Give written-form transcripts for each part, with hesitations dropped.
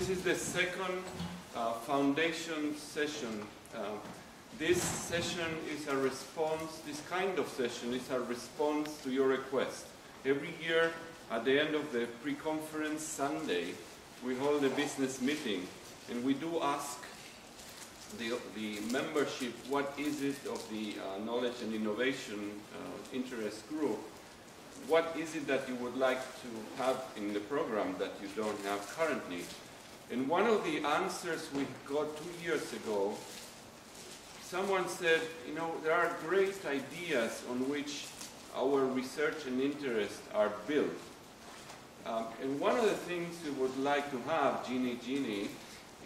this is the second foundation session. This session is a response, this kind of session is a response to your request. Every year, at the end of the pre-conference Sunday, we hold a business meeting, and we do ask the membership, what is it of the knowledge and innovation interest group? What is it that you would like to have in the program that you don't have currently? And one of the answers we got 2 years ago, someone said, you know, there are great ideas on which our research and interest are built. And one of the things we would like to have, Jeannie,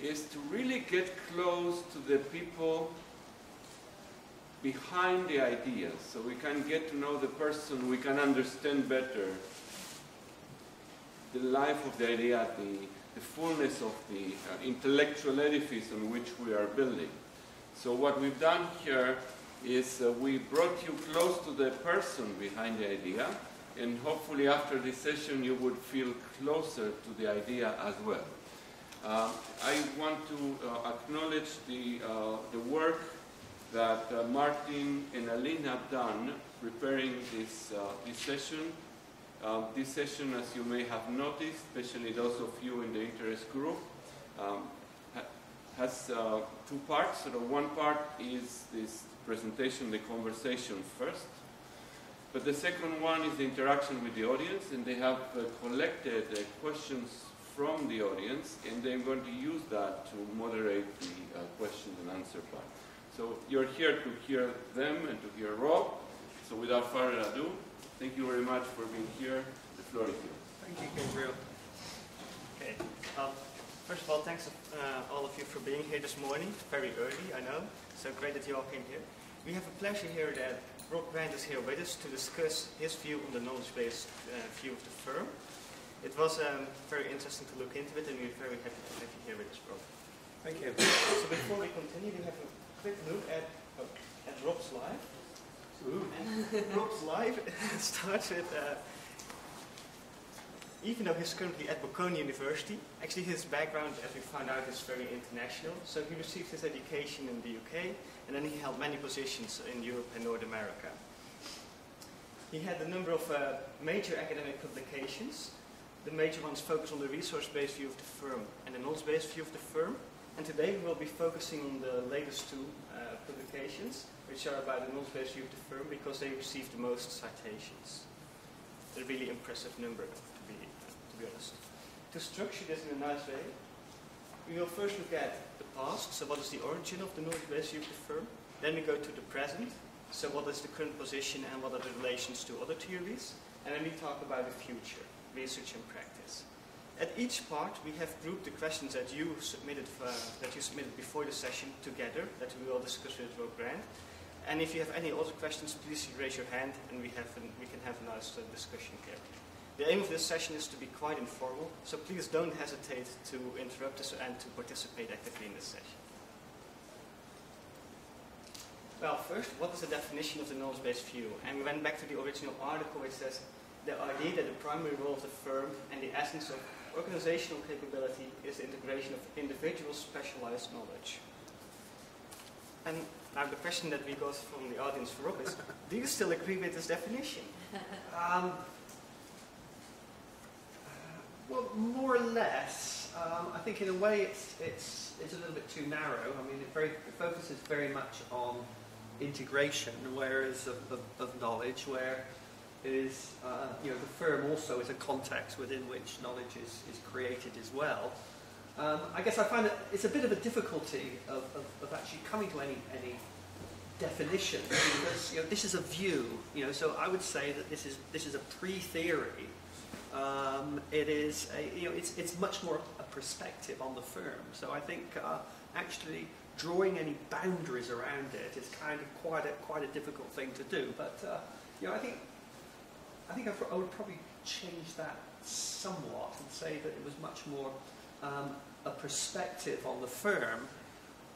is to really get close to the people behind the ideas, so we can get to know the person, we can understand better the life of the idea, the fullness of the intellectual edifice on which we are building. So what we've done here is we brought you close to the person behind the idea, and hopefully after this session you would feel closer to the idea as well. I want to acknowledge the work that Martin and Aline have done preparing this session. This session, as you may have noticed, especially those of you in the interest group, has two parts. So one part is this presentation, the conversation first. But the second one is the interaction with the audience, and they have collected questions from the audience, and they're going to use that to moderate the question and answer part. So you're here to hear them and to hear Rob. So without further ado, thank you very much for being here. The floor is yours. Thank you, Gabriel. Okay. First of all, thanks all of you for being here this morning. Very early, I know. So great that you all came here. We have a pleasure here that Rob Grant is here with us to discuss his view on the knowledge-based view of the firm. It was very interesting to look into it, and we're very happy to have you here with us, Rob. Thank you. So before we continue, we have a quick look at Rob's life. And Rob's life starts with, even though he's currently at Bocconi University, actually his background, as we found out, is very international. So he received his education in the UK, and then he held many positions in Europe and North America. He had a number of major academic publications. The major ones focus on the resource-based view of the firm and the knowledge-based view of the firm. And today we will be focusing on the latest two publications, which are about the knowledge-based view of the firm, because they received the most citations. A really impressive number, to be honest. To structure this in a nice way, we will first look at the past, so what is the origin of the knowledge-based view of the firm. Then we go to the present, so what is the current position and what are the relations to other theories. And then we talk about the future, research and practice. At each part, we have grouped the questions that you submitted before the session together, that we will discuss with Rob Grant. And if you have any other questions, please raise your hand, and we can have a nice discussion here. The aim of this session is to be quite informal, so please don't hesitate to interrupt us and to participate actively in this session. Well, first, what is the definition of the knowledge-based view? And we went back to the original article, which says the idea that the primary role of the firm and the essence of organizational capability is the integration of individual specialized knowledge. And now the question that we got from the audience for Rob is, do you still agree with this definition? Well, more or less. I think in a way it's a little bit too narrow. I mean, it focuses very much on integration, whereas of knowledge, where is the firm also is a context within which knowledge is created as well. I guess I find it's a bit of a difficulty of actually coming to any definition, because this is a view. So I would say that this is a pre-theory. It is it's much more a perspective on the firm. So I think actually drawing any boundaries around it is kind of quite a difficult thing to do. But I think I would probably change that somewhat and say that it was much more a perspective on the firm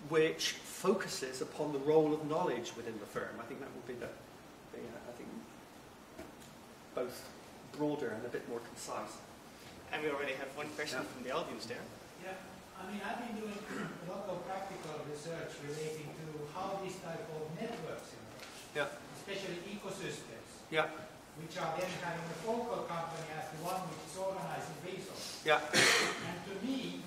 which focuses upon the role of knowledge within the firm. I think that would be I think both broader and a bit more concise. And we already have one question from the audience there. Yeah, I mean, I've been doing a lot of practical research relating to how these type of networks emerge, Yeah. especially ecosystems, Yeah. which are then kind of a focal company as the one which is organizing resources. Yeah. And to me,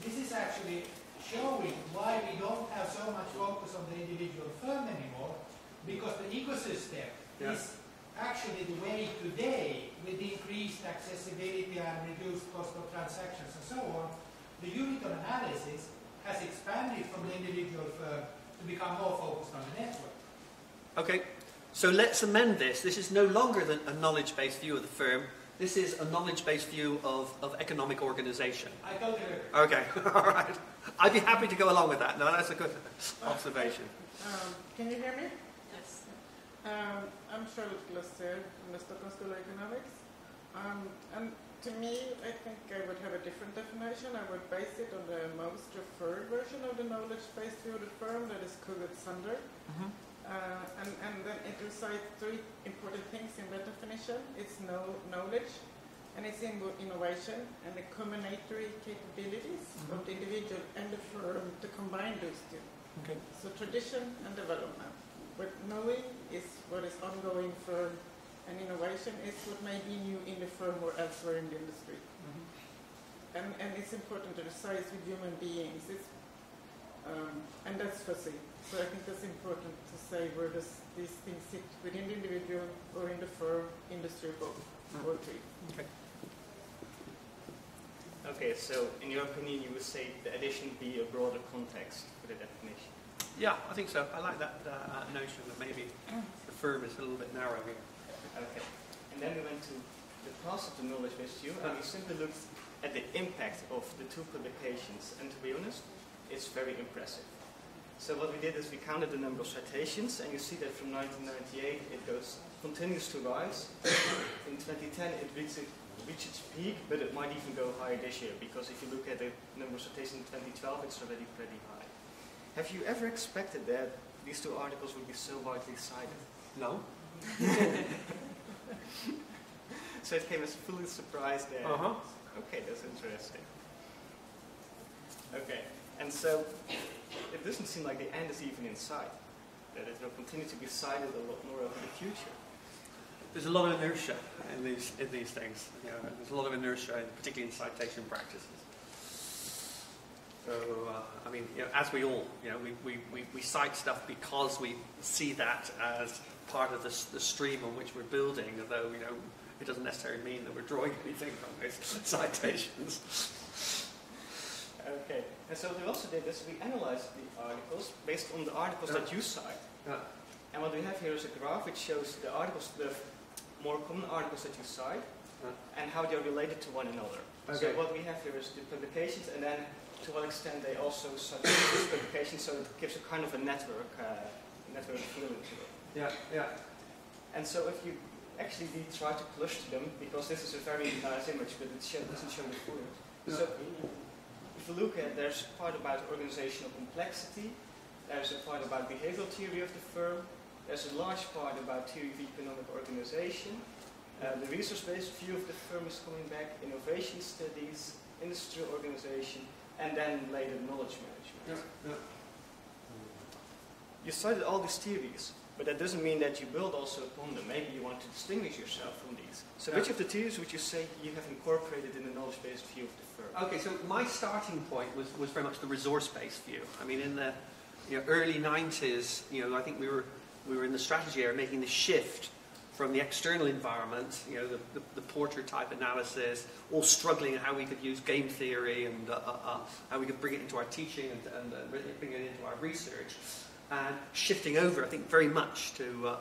this is actually showing why we don't have so much focus on the individual firm anymore, because the ecosystem is actually the way today, with increased accessibility and reduced cost of transactions and so on, the unit of analysis has expanded from the individual firm to become more focused on the network. Okay, so let's amend this. This is no longer a knowledge-based view of the firm. This is a knowledge-based view of economic organization. I totally agree. Okay, all right. I'd be happy to go along with that. No, that's a good observation. Can you hear me? Yes. I'm Charlotte Glaser from the Stockholm School of Economics. And to me, I think I would have a different definition. I would base it on the most referred version of the knowledge-based view of the firm, that is Kugut-Sander. Mm-hmm. And then it recites three important things in that definition. It's knowledge, and it's innovation, and the combinatory capabilities of the individual and the firm to combine those two. Okay. So tradition and development. But knowing is what is ongoing firm, and innovation is what may be new in the firm or elsewhere in the industry. Mm-hmm. And it's important to recite with human beings. And that's fuzzy. So I think that's important to say where these things sit within the individual or in the firm, industry, both, or three. Okay. Okay, so in your opinion, you would say the addition be a broader context for the definition? Yeah, I think so. I like that notion that maybe the firm is a little bit narrow here. Okay. And then we went to the past of the knowledge-based view, and we simply looked at the impact of the two publications. And to be honest, it's very impressive. So what we did is we counted the number of citations, and you see that from 1998 it continues to rise. In 2010 it reached its peak, but it might even go higher this year, because if you look at the number of citations in 2012, it's already pretty high. Have you ever expected that these two articles would be so widely cited? No. So it came as a full surprise there. Okay, that's interesting. Okay, and so it doesn't seem like the end is even in sight, that it will continue to be cited a lot more over the future. There's a lot of inertia in these things. You know, there's a lot of inertia, particularly in citation practices. So, I mean, you know, as we all, you know, we cite stuff because we see that as part of the stream on which we're building, although, you know, it doesn't necessarily mean that we're drawing anything from those citations. Okay, and so we also did this, we analyzed the articles based on the articles that you cite. And what we have here is a graph which shows the articles, the more common articles that you cite, and how they're related to one another. Okay. So what we have here is the publications, and then to what extent they also cite these publications, so it gives a kind of a network feeling to it. Yeah, yeah. And so if you actually try to cluster them, because this is a very nice image, but it doesn't show the full image. Yeah. So if you look at, there's a part about organizational complexity, there's a part about behavioral theory of the firm, there's a large part about theory of economic organization, the resource-based view of the firm is coming back, innovation studies, industrial organization, and then later knowledge management. Yeah. You cited all these theories, but that doesn't mean that you build also upon them. Maybe you want to distinguish yourself from these. So which of the theories would you say you have incorporated in the knowledge-based view of the firm? Okay, so my starting point was very much the resource-based view. I mean, in the early 90s, I think we were in the strategy area making the shift from the external environment, the Porter type analysis, all struggling at how we could use game theory and how we could bring it into our teaching and bring it into our research, and shifting over, I think, very much to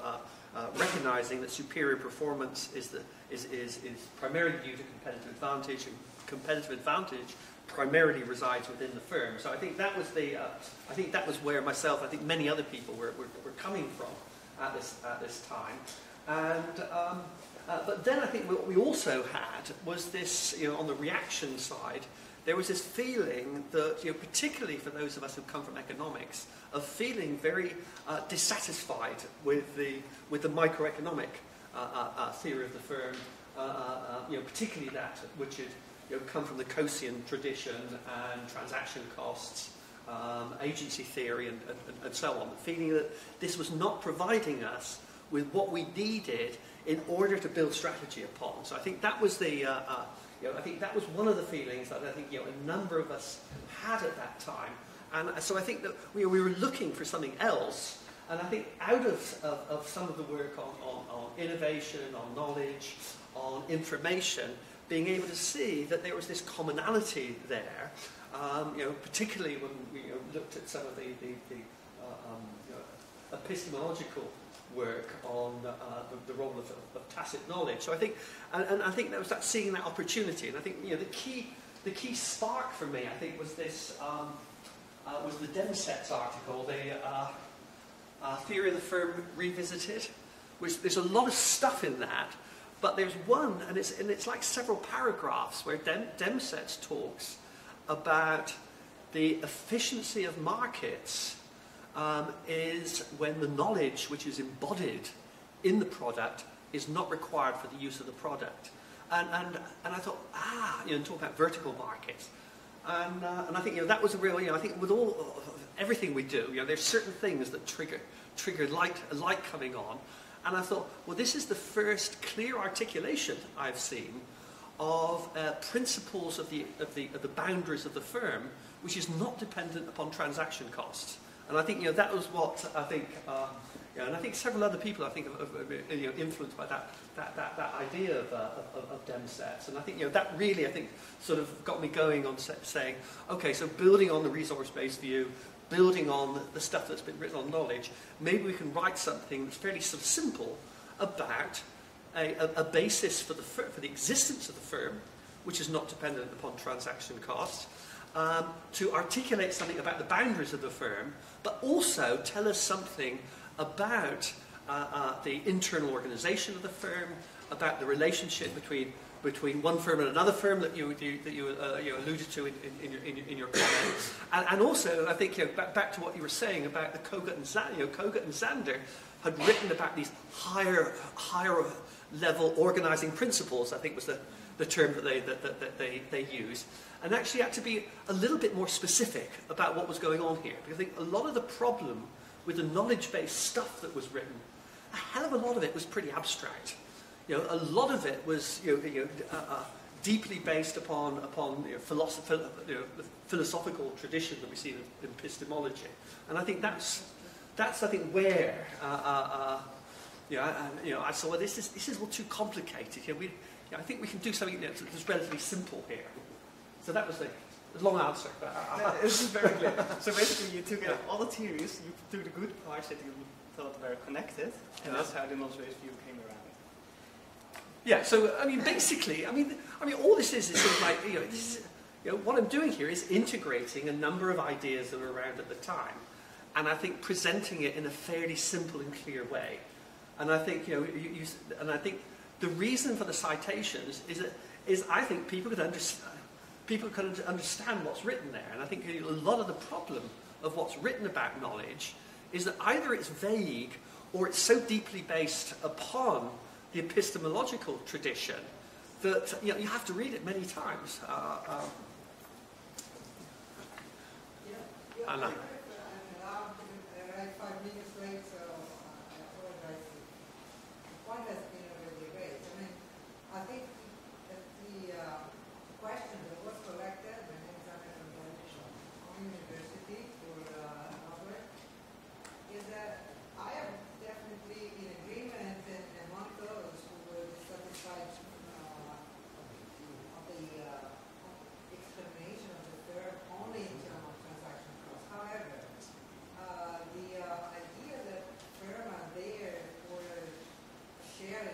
recognizing that superior performance is primarily due to competitive advantage, and competitive advantage primarily resides within the firm. So I think that was where myself, I think many other people were coming from at this time. And but then I think what we also had was this, on the reaction side, there was this feeling that, particularly for those of us who come from economics, of feeling very dissatisfied with the microeconomic theory of the firm, particularly that which had come from the Coasian tradition and transaction costs, agency theory, and so on. The feeling that this was not providing us with what we needed in order to build strategy upon. So I think that was the, I think that was one of the feelings that I think a number of us had at that time. And so I think that we were looking for something else. And I think out of some of the work on innovation, on knowledge, on information, being able to see that there was this commonality there, particularly when we looked at some of the epistemological work on the role of tacit knowledge. So I think, and I think that was that seeing that opportunity. And I think the key spark for me, I think, was this was the Demsetz article, the Theory of the Firm Revisited. Which there's a lot of stuff in that, but there's one, and it's like several paragraphs where Demsetz talks about the efficiency of markets is when the knowledge which is embodied in the product is not required for the use of the product. And I thought, and talk about vertical markets. And I think that was a real, I think with everything we do, there's certain things that trigger light coming on. And I thought, well, this is the first clear articulation I've seen of principles of the boundaries of the firm, which is not dependent upon transaction costs. And I think that was what I think, and I think several other people I think have influenced by that idea of Demsetz. And I think that really I think sort of got me going on saying, okay, so building on the resource-based view, building on the stuff that's been written on knowledge, maybe we can write something that's fairly sort of simple about a basis for the existence of the firm, which is not dependent upon transaction costs, to articulate something about the boundaries of the firm, but also tell us something about the internal organization of the firm, about the relationship between one firm and another firm that you alluded to in your comments, and also I think back to what you were saying about the Kogut and Zander had written about these higher level organizing principles. I think was the term that they used, and actually had to be a little bit more specific about what was going on here, because I think a lot of the problem with the knowledge-based stuff that was written, a hell of a lot of it was pretty abstract. A lot of it was deeply based upon philosophical tradition that we see in epistemology, and I think that's I think where I saw, well, this is all too complicated. I think we can do something that's relatively simple here. So that was the long answer. But this is very clear. So basically, you took all the theories, you took the good parts that you thought were connected, and that's how the knowledge-based view came around. Yeah, so I mean, basically, I mean, all this is sort of like, this is, what I'm doing here is integrating a number of ideas that were around at the time, and I think presenting it in a fairly simple and clear way. And I think, and I think the reason for the citations is I think people could understand what's written there, and I think a lot of the problem of what's written about knowledge is that either it's vague or it's so deeply based upon the epistemological tradition that you have to read it many times. I'm allowed to write 5 minutes late, so I apologize. The point has been already raised. I mean, I think that the question that was collected when examined on university for Harvard is that I am definitely in agreement and among those who were dissatisfied of the explanation of the term only in terms of transaction costs. However, the idea that firm are there for shared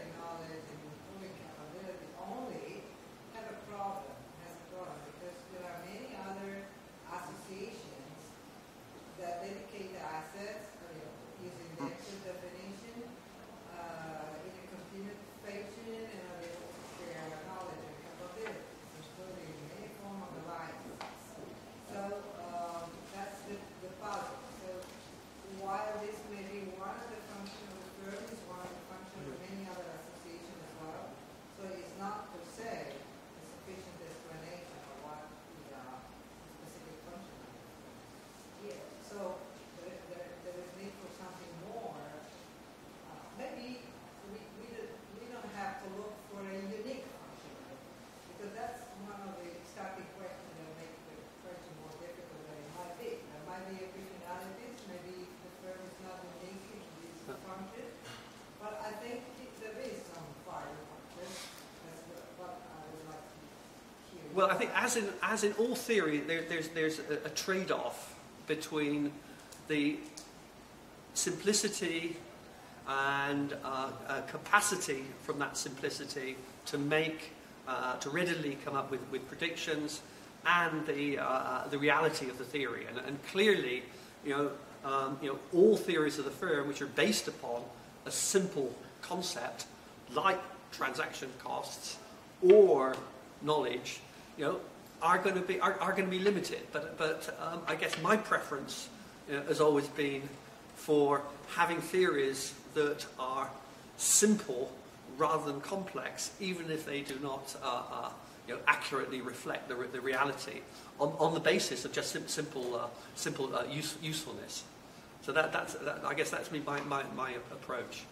Well, I think as in all theory, there's a trade-off between the simplicity and capacity from that simplicity to make to readily come up with predictions and the reality of the theory. And clearly, all theories of the firm which are based upon a simple concept like transaction costs or knowledge, are going to be limited. But I guess my preference has always been for having theories that are simple rather than complex, even if they do not accurately reflect the reality on the basis of just simple usefulness. So I guess that's my approach.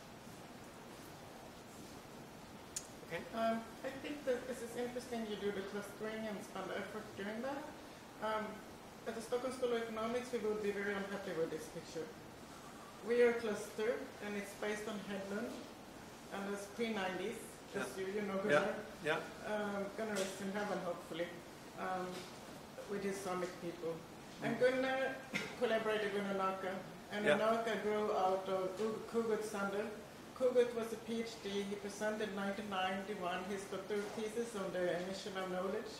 Okay. I think that this is interesting. You do the clustering and spend effort doing that. At the Stockholm School of Economics, we would be very unhappy with this picture. We are a cluster, and it's based on Hedlund, and it's pre-90s, just you know Gunnar. Yeah. Gunnar is in heaven, hopefully, with his Samic people. And Gunnar collaborated with Anaka, and Anaka grew out of Kugut Sander. Kugut was a PhD. He presented in 1991 his doctoral thesis on the emission of knowledge.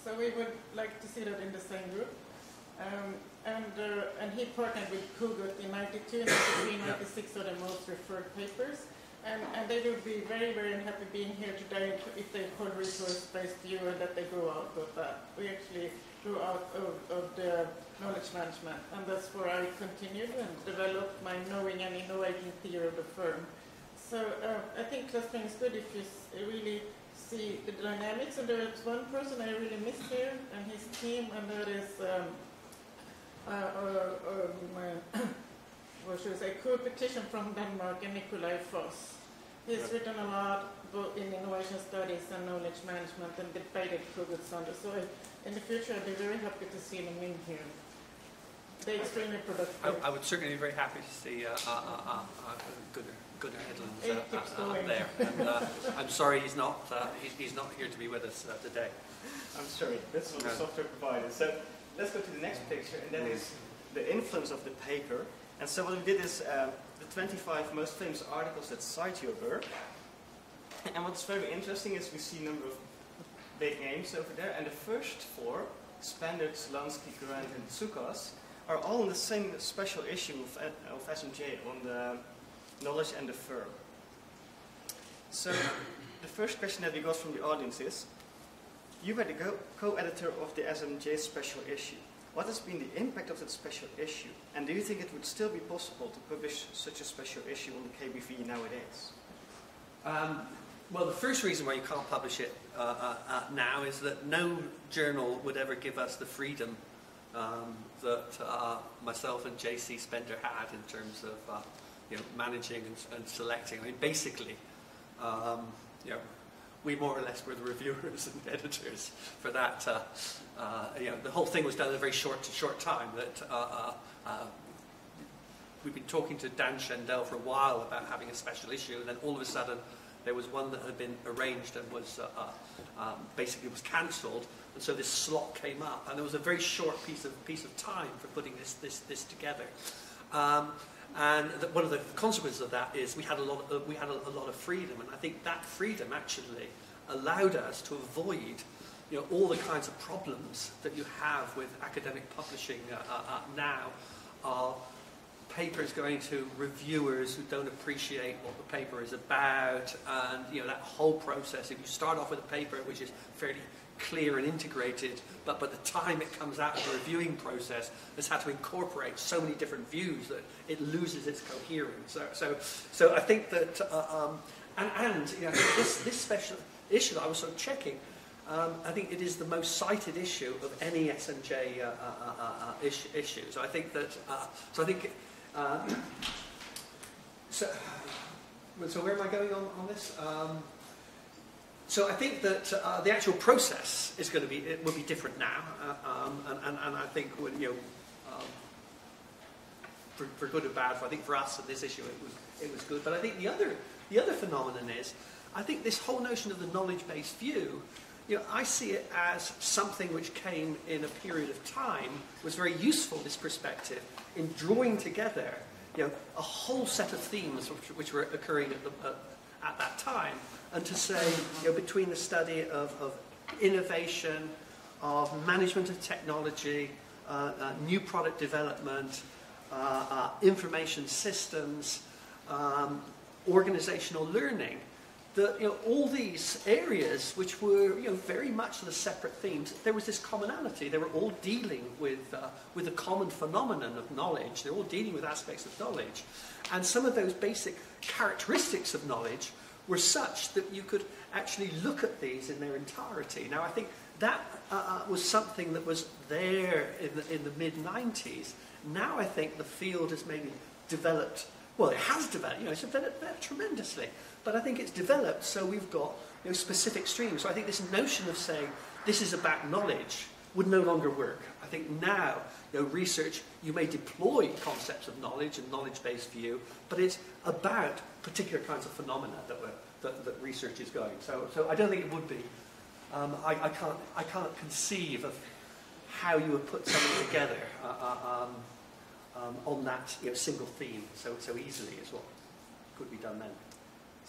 So we would like to see that in the same group. And he partnered with Kugut in 92, 93, 96 are the most referred papers. And they would be very, very unhappy being here today if they called resource-based view and that they grew out of that. We actually grew out of the knowledge management. And that's where I continued and developed my knowing and innovating theory of the firm. So I think clustering is good if you really see the dynamics. And there's one person I really miss here and his team, and that is what should I say, co-petition from Denmark and Nikolai Foss. He's written a lot both in innovation studies and knowledge management and debated Kugut Sander. So in the future I'd be very happy to see them in here. They're extremely productive. I would certainly be very happy to see Gunnar Hedlund there. And I'm sorry he's not here to be with us today. I'm sorry, that's what the software provided. So let's go to the next picture, and that is the influence of the paper. And so what we did is the 25 most famous articles that cite your work. And what's very interesting is we see a number of big names over there, and the first four, Spender, Szulanski, Grant, and Tsoukas, are all in the same special issue of SMJ on the knowledge and the firm. So the first question that we got from the audience is, you were the co-editor of the SMJ special issue. What has been the impact of that special issue? And do you think it would still be possible to publish such a special issue on the KBV nowadays? Well, the first reason why you can't publish it now is that no journal would ever give us the freedom that myself and JC Spender had in terms of managing and selecting. I mean, basically, we more or less were the reviewers and editors for that. The whole thing was done in a very short time. That we've been talking to Dan Schendel for a while about having a special issue, and then all of a sudden there was one that had been arranged and was basically was cancelled, and so this slot came up, and there was a very short piece of time for putting this together. And one of the consequences of that is we had a lot of freedom, and I think that freedom actually allowed us to avoid all the kinds of problems that you have with academic publishing now. Papers going to reviewers who don't appreciate what the paper is about, and that whole process. If you start off with a paper which is fairly clear and integrated, but by the time it comes out of the reviewing process, it's had to incorporate so many different views that it loses its coherence. So I think that this special issue that I was sort of checking, I think it is the most cited issue of any SMJ issue. So I think that so where am I going on this? So I think that the actual process is going to be will be different now, and I think for good or bad. I think for us at this issue it was good. But I think the other phenomenon is, I think this whole notion of the knowledge-based view I see it as something which came in a period of time, was very useful, this perspective, in drawing together a whole set of themes which were occurring at that time, and to say, between the study of innovation, of management of technology, new product development, information systems, organizational learning, that all these areas which were very much the separate themes, there was this commonality. They were all dealing with a common phenomenon of knowledge. They're all dealing with aspects of knowledge, and some of those basic characteristics of knowledge were such that you could actually look at these in their entirety. Now, I think that was something that was there in the mid-90s. Now I think the field has maybe developed. Well, it has developed. It's developed tremendously. But I think it's developed so we've got specific streams. So I think this notion of saying this is about knowledge would no longer work. I think now, research, you may deploy concepts of knowledge and knowledge-based view, but it's about particular kinds of phenomena that research is going. So I don't think it would be. I can't conceive of how you would put something together on that single theme so easily as what could be done then.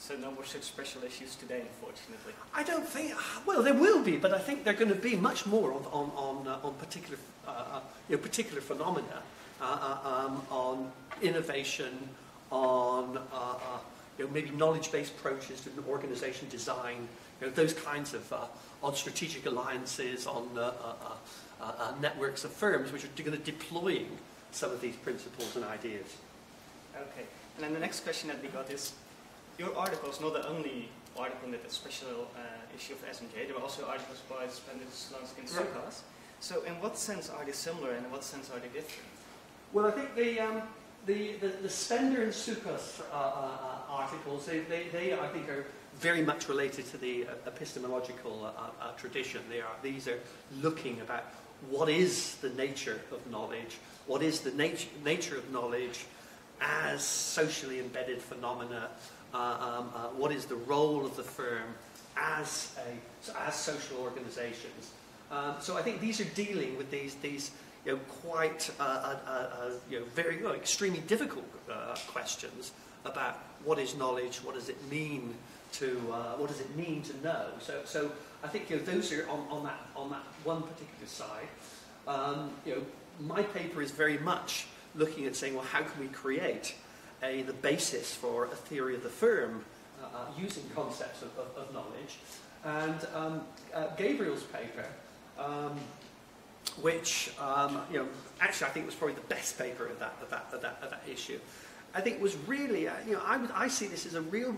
So no more such special issues today, unfortunately. I don't think. Well, there will be, but I think they're going to be much more on particular particular phenomena, on innovation, on maybe knowledge-based approaches to organization design, those kinds of on strategic alliances, on networks of firms which are going to deploying some of these principles and ideas. Okay, and then the next question that we got is, your article is not the only article in that special issue of SMJ. There were also articles by Gabriel Szulanski and Sukas. So in what sense are they similar and in what sense are they different? Well, I think the Spender and Sukas articles, they I think are very much related to the epistemological tradition. These are looking about what is the nature of knowledge, what is the nature of knowledge as socially embedded phenomena, what is the role of the firm as social organizations. So I think these are dealing with these quite very extremely difficult questions about what is knowledge, what does it mean to know. So I think those are on that one particular side. My paper is very much looking at saying, well, how can we create the basis for a theory of the firm using concepts of knowledge. And Gabriel's paper, which actually I think was probably the best paper of that issue, I think was really I see this as a real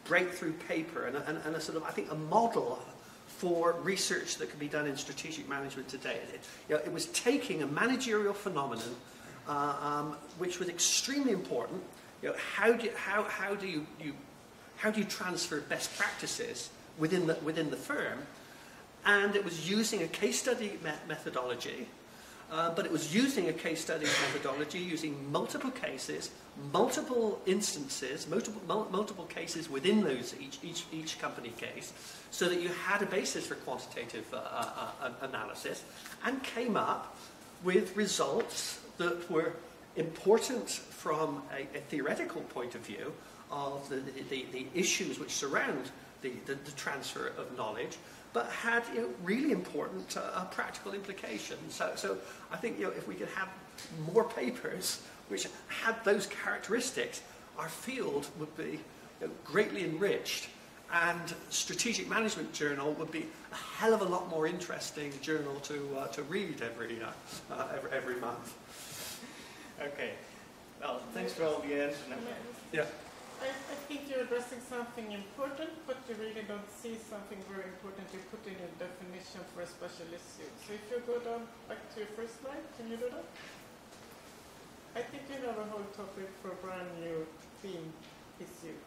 breakthrough paper and a sort of, I think, a model for research that can be done in strategic management today. It was taking a managerial phenomenon which was extremely important. How do you transfer best practices within the firm? And it was using a case study methodology, but it was using a case study methodology using multiple cases, multiple instances, multiple cases within those each company case, so that you had a basis for quantitative analysis, and came up with results that were important from a theoretical point of view of the issues which surround the transfer of knowledge, but had really important practical implications. So I think if we could have more papers which had those characteristics, our field would be greatly enriched, and Strategic Management Journal would be a hell of a lot more interesting journal to read every month. Okay. Well, thanks for all the answers. Yeah. I think you're addressing something important, but you really don't see something very important you put in a definition for a special issue. So if you go down back to your first slide, can you do that? I think you have a whole topic for a brand new theme issue.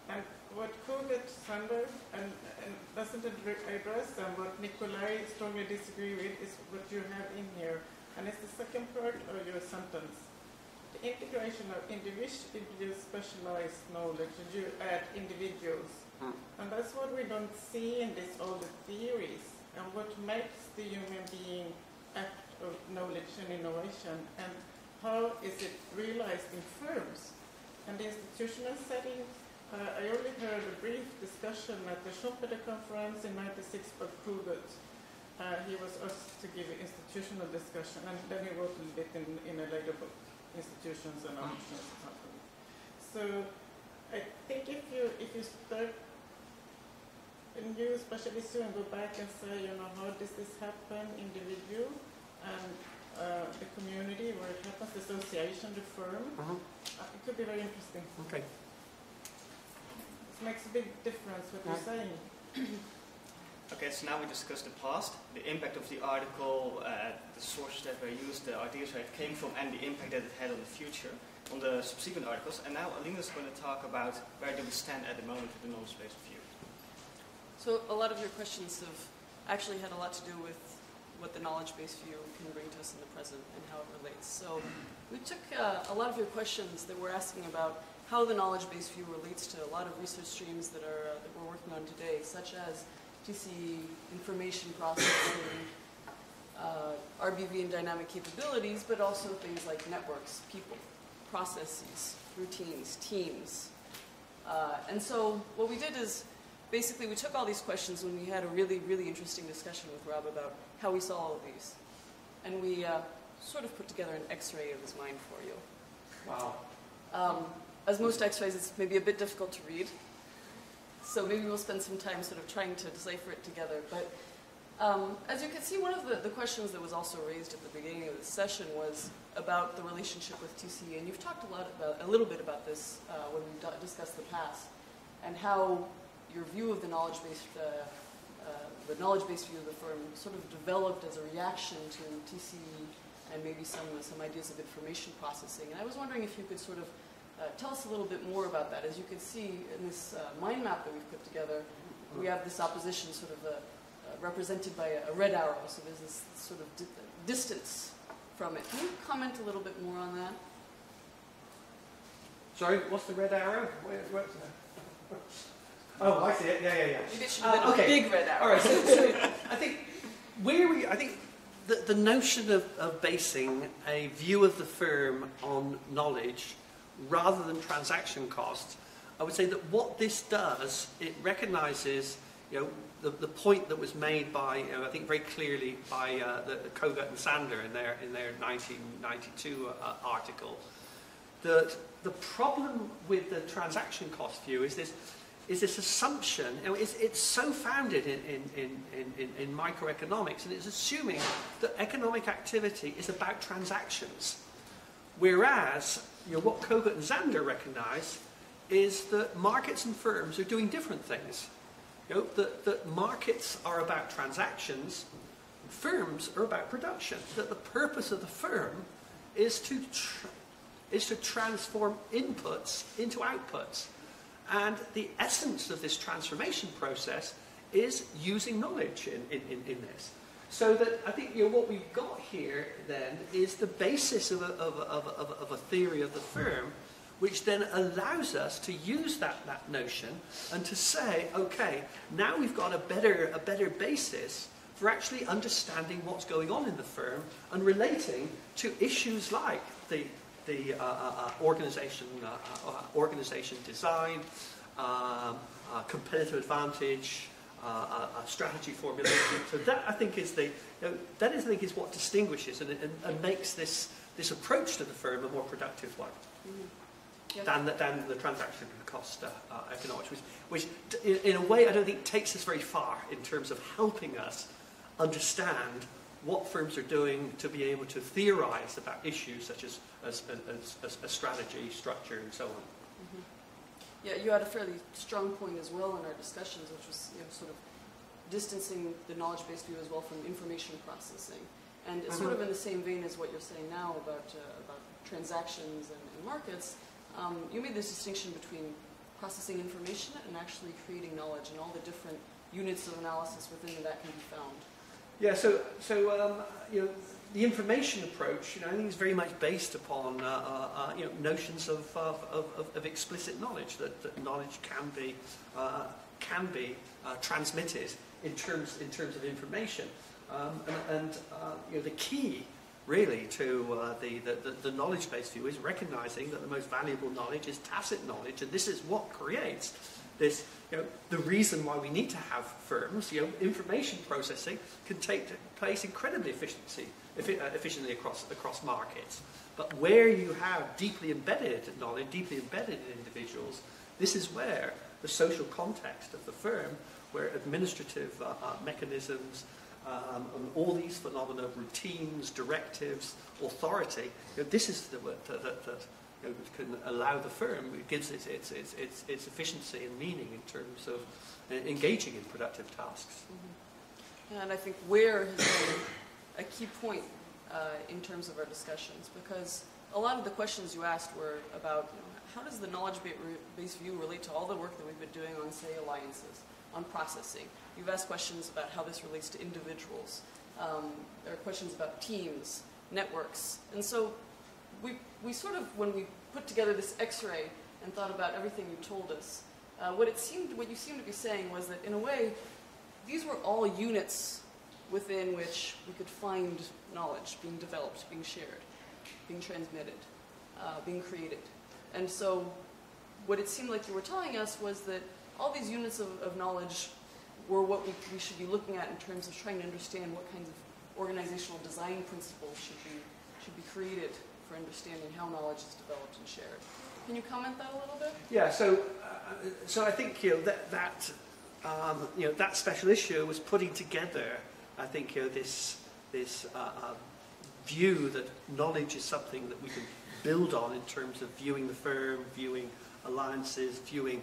And what Kuget, Sander, and doesn't address, and what Nikolai strongly disagree with, is what you have in here. And it's the second part of your sentence. The integration of individual specialized knowledge, and you add individuals. And that's what we don't see in all the theories, and what makes the human being act of knowledge and innovation, and how is it realized in firms. And the institutional setting, I only heard a brief discussion at the Schumpeter conference in '96 by Prague. He was asked to give an institutional discussion, and then he wrote a little bit in a later book, Institutions and Options or something. So I think if you start a new specialist and go back and say, you know, how does this happen, individual and the community where it happens, the association, the firm, it could be very interesting. Okay. It makes a big difference what you're saying. Okay, so now we discussed the past, the impact of the article, the sources that were used, the ideas where it came from, and the impact that it had on the future, on the subsequent articles. And now Aline is going to talk about where do we stand at the moment with the knowledge-based view. So a lot of your questions have actually had a lot to do with what the knowledge-based view can bring to us in the present and how it relates. So we took a lot of your questions that we're asking about how the knowledge-based view relates to a lot of research streams that we're working on today, such as TC information processing, RBV and dynamic capabilities, but also things like networks, people, processes, routines, teams. And so what we did is basically we took all these questions when we had a really, really interesting discussion with Rob about how we saw all of these. And we sort of put together an X-ray of his mind for you. Wow. As most X-rays, it's maybe a bit difficult to read. So maybe we'll spend some time sort of trying to decipher it together. But as you can see, one of the questions that was also raised at the beginning of this session was about the relationship with TC. And you've talked a little bit about this when we discussed the past, and how your view of the knowledge-based view of the firm sort of developed as a reaction to TC and maybe some ideas of information processing. And I was wondering if you could sort of tell us a little bit more about that. As you can see in this mind map that we've put together, we have this opposition sort of represented by a red arrow. So there's this sort of distance from it. Can you comment a little bit more on that? Sorry, what's the red arrow? Where's that? Oh, I see it. Yeah. Maybe it should have been a big red arrow. All right. So I think the notion of basing a view of the firm on knowledge rather than transaction costs, I would say that what this does, it recognises, you know, the point that was made by, you know, I think very clearly by the Kogut and Sander in their 1992 article, that the problem with the transaction cost view is this assumption, you know, it's so founded in microeconomics, and it's assuming that economic activity is about transactions. Whereas, you know, what Kogut and Sander recognise is that markets and firms are doing different things. You know, that markets are about transactions, firms are about production. That the purpose of the firm is to transform inputs into outputs. And the essence of this transformation process is using knowledge in this. So that I think, you know, what we've got here then is the basis of a theory of the firm, which then allows us to use that notion and to say, okay, now we've got a better basis for actually understanding what's going on in the firm and relating to issues like the organization design, competitive advantage, strategy formulation. So that I think is is what distinguishes and makes this approach to the firm a more productive one. Yeah. Than the transaction cost economics, which in a way I don't think takes us very far in terms of helping us understand what firms are doing to be able to theorize about issues such as strategy, structure, and so on. Mm-hmm. Yeah, you had a fairly strong point as well in our discussions, which was, you know, sort of distancing the knowledge-based view as well from information processing. And it's sort of in the same vein as what you're saying now about transactions and markets. You made this distinction between processing information and actually creating knowledge, and all the different units of analysis within that can be found. Yeah, so you know, the information approach, you know, I think is very much based upon you know, notions of explicit knowledge, that knowledge can be can be transmitted in terms of information. The key really to the knowledge-based view is recognizing that the most valuable knowledge is tacit knowledge, and this is what creates this. The reason why we need to have firms. Information processing can take place incredibly efficiently across markets. But where you have deeply embedded knowledge, deeply embedded in individuals, this is where the social context of the firm, where administrative mechanisms, and all these phenomena, routines, directives, authority, this is that can allow the firm, it gives its efficiency and meaning in terms of engaging in productive tasks. Mm-hmm. Yeah, and I think where has been a key point in terms of our discussions, because a lot of the questions you asked were about how does the knowledge-based view relate to all the work that we've been doing on, say, alliances, on processing. You've asked questions about how this relates to individuals. There are questions about teams, networks. And so we sort of, when we put together this X-ray and thought about everything you told us, what you seemed to be saying was that, in a way, these were all units within which we could find knowledge being developed, being shared, being transmitted, being created. And so what it seemed like you were telling us was that all these units of knowledge were what we should be looking at in terms of trying to understand what kinds of organizational design principles should be created for understanding how knowledge is developed and shared. Can you comment that a little bit? Yeah. So I think that special issue was putting together, I think, this view that knowledge is something that we can build on in terms of viewing the firm, viewing alliances, viewing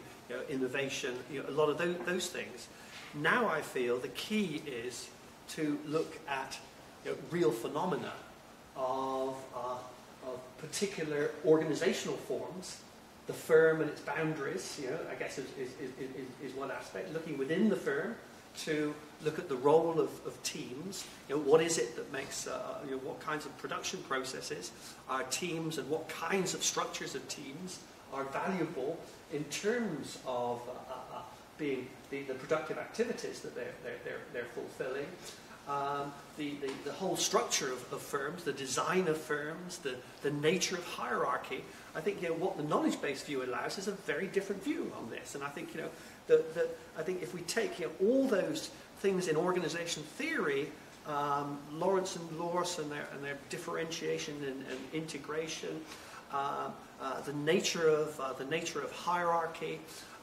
innovation, a lot of those things. Now I feel the key is to look at real phenomena of particular organizational forms. The firm and its boundaries, I guess, is one aspect. Looking within the firm to look at the role of teams. What is it that makes, what kinds of production processes are teams, and what kinds of structures of teams are valuable in terms of being the productive activities that they're fulfilling. The whole structure of firms, the design of firms, the nature of hierarchy. I think what the knowledge-based view allows is a very different view on this. And I think I think if we take all those things in organization theory, Lawrence and Lors and their differentiation and integration, the nature of hierarchy.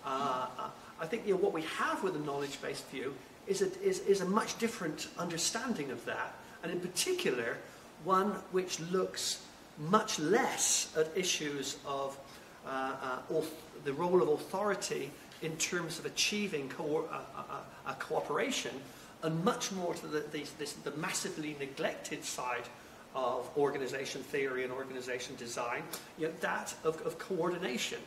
I think what we have with the knowledge-based view is a much different understanding of that, and in particular, one which looks much less at issues of the role of authority in terms of achieving cooperation, and much more to the massively neglected side of organization theory and organization design, that of coordination.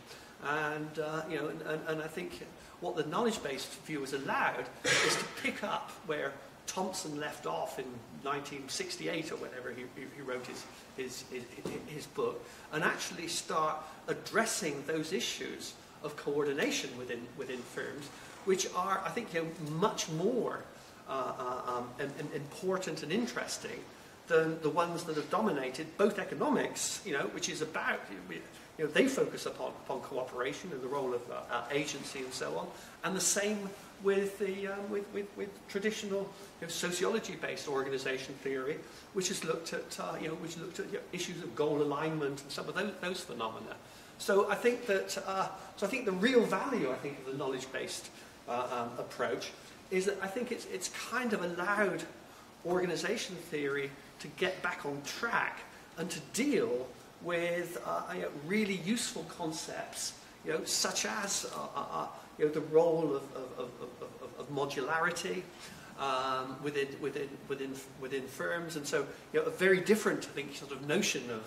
And and I think what the knowledge-based view has allowed is to pick up where Thompson left off in 1968 or whenever he wrote his book, and actually start addressing those issues of coordination within firms, which are, I think, much more important and interesting than the ones that have dominated both economics, which is about, they focus upon cooperation and the role of agency and so on, and the same with the with traditional sociology-based organization theory, which has looked at issues of goal alignment and some of those phenomena. So I think that the real value, of the knowledge-based approach is that I think it's kind of allowed organization theory to get back on track and to deal with really useful concepts, such as the role of modularity within firms, and so a very different, I think, sort of notion of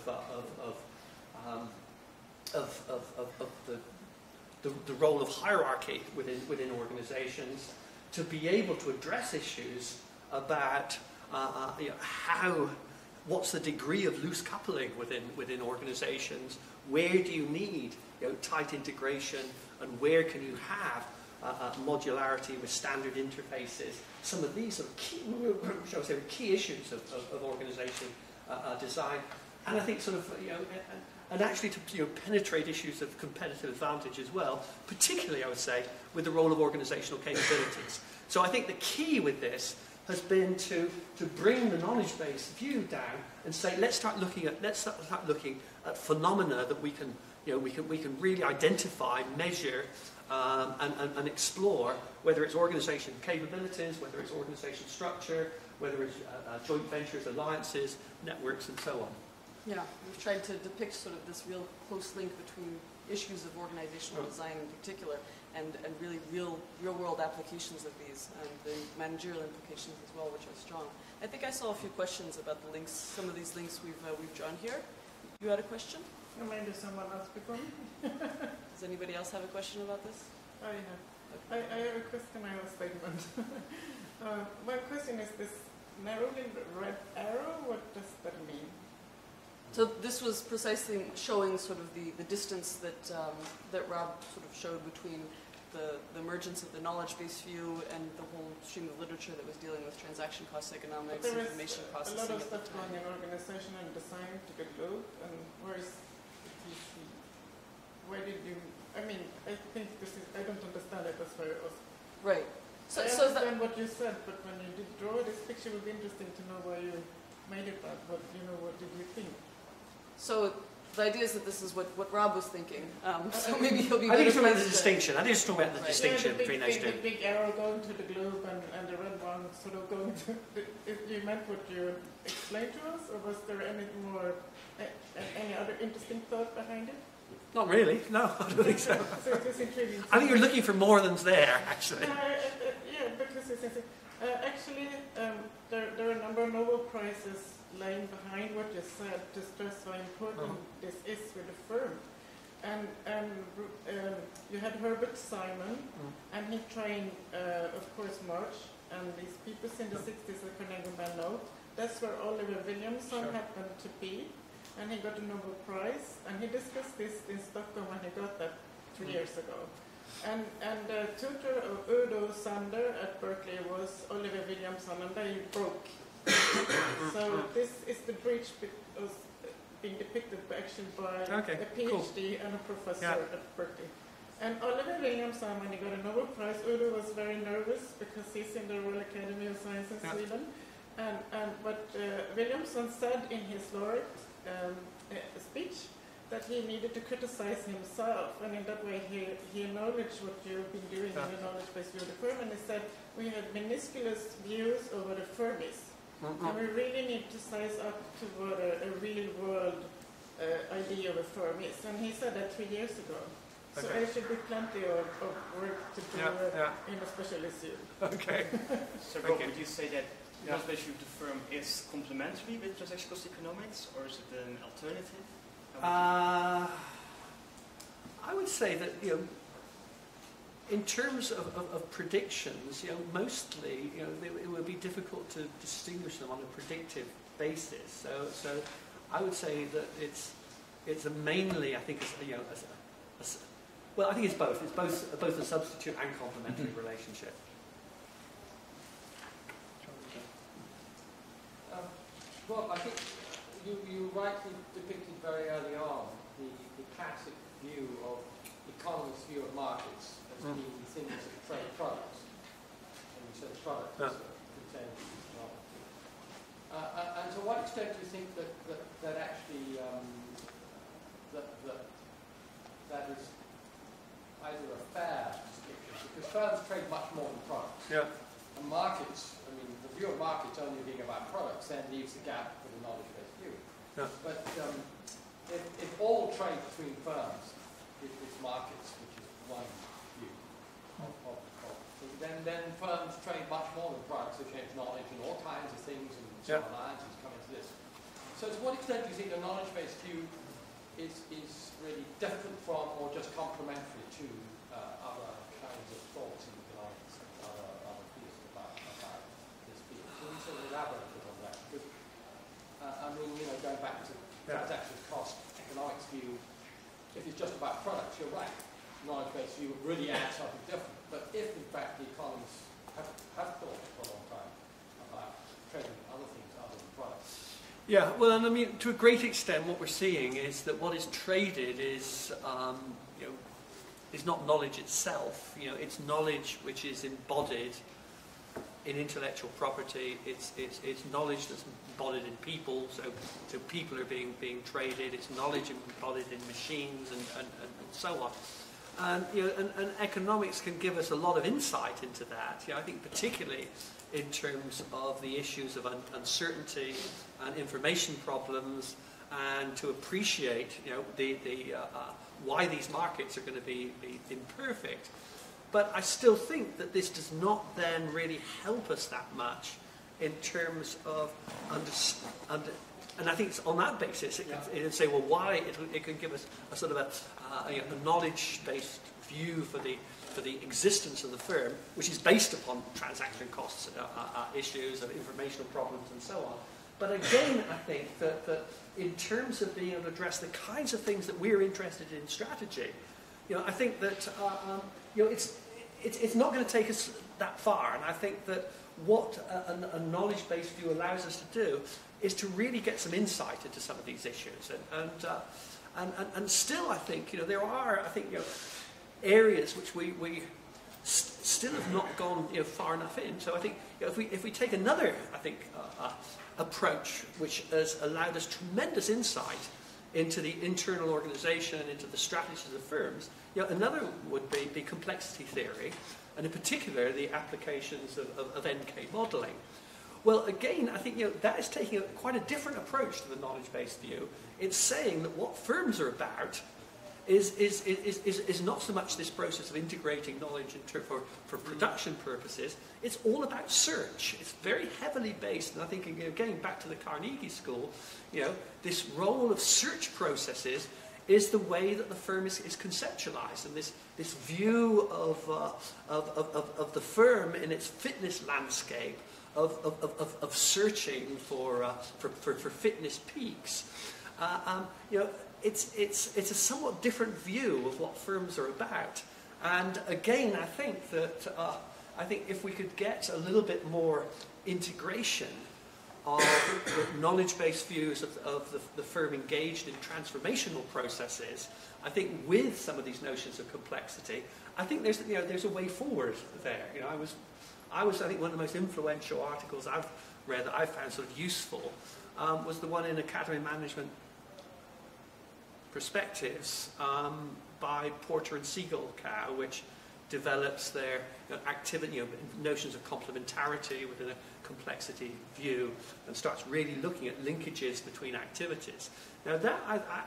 the role of hierarchy within organizations, to be able to address issues about what's the degree of loose coupling within organizations, where do you need tight integration, and where can you have modularity with standard interfaces. Some of these are key, shall we say, key issues of organisation design. And I think sort of, and actually to penetrate issues of competitive advantage as well, particularly I would say with the role of organisational capabilities. So I think the key with this has been to bring the knowledge base view down and say let's start looking at phenomena that we can really identify, measure, and explore, whether it's organisation capabilities, whether it's organisation structure, whether it's joint ventures, alliances, networks, and so on. Yeah, we've tried to depict sort of this real close link between issues of organizational design in particular and really real-world applications of these, and the managerial implications as well, which are strong. I think I saw a few questions about the links, some of these links we've drawn here. You had a question? Or maybe someone else before me. Does anybody else have a question about this? I have. I have a question, I have a statement. My question is this narrowly red arrow, what does that mean? So this was precisely showing sort of the distance that Rob sort of showed between the emergence of the knowledge-based view and the whole stream of literature that was dealing with transaction cost economics, information processing. A lot of stuff going in organization and design to get low, and where is the TC? Where did you? I mean, I think this is. I don't understand it as very well. Right. I understand what you said, but when you did draw this picture, it would be interesting to know why you made it that. What did you think? So the idea is that this is what Rob was thinking. So maybe he'll be. I think it's about the distinction. I think it's talking about the distinction between those two. The big arrow going to the globe and the red one sort of going to. If you meant what you explained to us, or was there any more, any other interesting thought behind it? Not really. No, I don't think so. So it was intriguing. I think you're looking for more than's there, actually. Yeah, because it's actually there are a number of Nobel Prizes lying behind what you said to stress how important this is with the firm. And you had Herbert Simon, and he trained, of course, March, and these people in the 60s at Carnegie Mellon. That's where Oliver Williamson happened to be, and he got a Nobel Prize, and he discussed this in Stockholm when he got that 3 years ago. And the tutor of Udo Sander at Berkeley was Oliver Williamson, and they broke. So this is the breach being depicted actually by a PhD and a professor at Berkeley. And Oliver Williamson, when he got a Nobel Prize, Udo was very nervous because he's in the Royal Academy of Science in Sweden. But Williamson said in his laureate speech that he needed to criticize himself, and in that way he acknowledged what you've been doing in the knowledge-based view of the firm, and he said we had minusculous views over the firm is. And we really need to size up to what a real-world idea of a firm is. And he said that 3 years ago. So there should be plenty of work to do in a special issue. Okay. So Rob, would you say that knowledge-based view of the firm is complementary with transaction cost economics, or is it an alternative? I would say that, in terms of predictions, mostly, it would be difficult to distinguish them on a predictive basis. So I would say that it's mainly, I think, well, I think it's both. It's both a substitute and complementary relationship. Well, I think you rightly depicted very early on the classic view of economists' view of markets as being things that trade products. And you said products contain knowledge. And to what extent do you think that actually that is either a fair description? Because firms trade much more than products. Yeah. And markets, I mean, the view of markets only being about products then leaves the gap for the knowledge-based view. Yeah. But if all trade between firms is markets, which is one view then firms trade much more than products. They change knowledge and all kinds of things, and some alliances come into this. So to what extent do you think the knowledge-based view is really different from or just complementary to other kinds of thoughts in economics and other fields about this field? Can you sort of elaborate a bit on that? Because, going back to transaction cost economics view, if it's just about products, you're right. knowledge-based view really add something different. But if, in fact, the economists have thought for a long time about trading other things other than products. Yeah, well, and I mean, to a great extent, what we're seeing is that what is traded is, you know, is not knowledge itself. You know, it's knowledge which is embodied in intellectual property. It's knowledge that's embodied in people. So people are being traded. It's knowledge embodied in machines and so on. And you know, and economics can give us a lot of insight into that. You know, I think particularly in terms of the issues of uncertainty and information problems, and to appreciate, you know, why these markets are going to be imperfect. But I still think that this does not then really help us that much in terms of and I think it's on that basis it can say, well, why it can give us a sort of a knowledge-based view for the existence of the firm, which is based upon transaction costs, issues of informational problems and so on. But again, I think that in terms of being able to address the kinds of things that we're interested in strategy, you know, I think that you know, it's not going to take us that far. And I think that what a knowledge-based view allows us to do is to really get some insight into some of these issues. And still, I think, you know, there are, I think, you know, areas which we still have not gone, you know, far enough in. So I think, you know, if we take another, I think, approach which has allowed us tremendous insight into the internal organisation, into the strategies of the firms, you know, another would be complexity theory, and in particular the applications of NK modelling. Well, again, I think, you know, that is taking quite a different approach to the knowledge-based view. It's saying that what firms are about is not so much this process of integrating knowledge for production purposes. It's all about search. It's very heavily based, and I think, again, back to the Carnegie School, you know, this role of search processes is the way that the firm is conceptualized, and this view of the firm in its fitness landscape, of searching for fitness peaks. You know, it's a somewhat different view of what firms are about. And again, I think that if we could get a little bit more integration of the knowledge-based views of the firm engaged in transformational processes, I think with some of these notions of complexity, I think there's a way forward there. You know, I think one of the most influential articles I've read that I found sort of useful was the one in Academy Management Perspectives by Porter and Siegel-Cow, which develops their activity, you know, notions of complementarity within a complexity view, and starts really looking at linkages between activities. Now that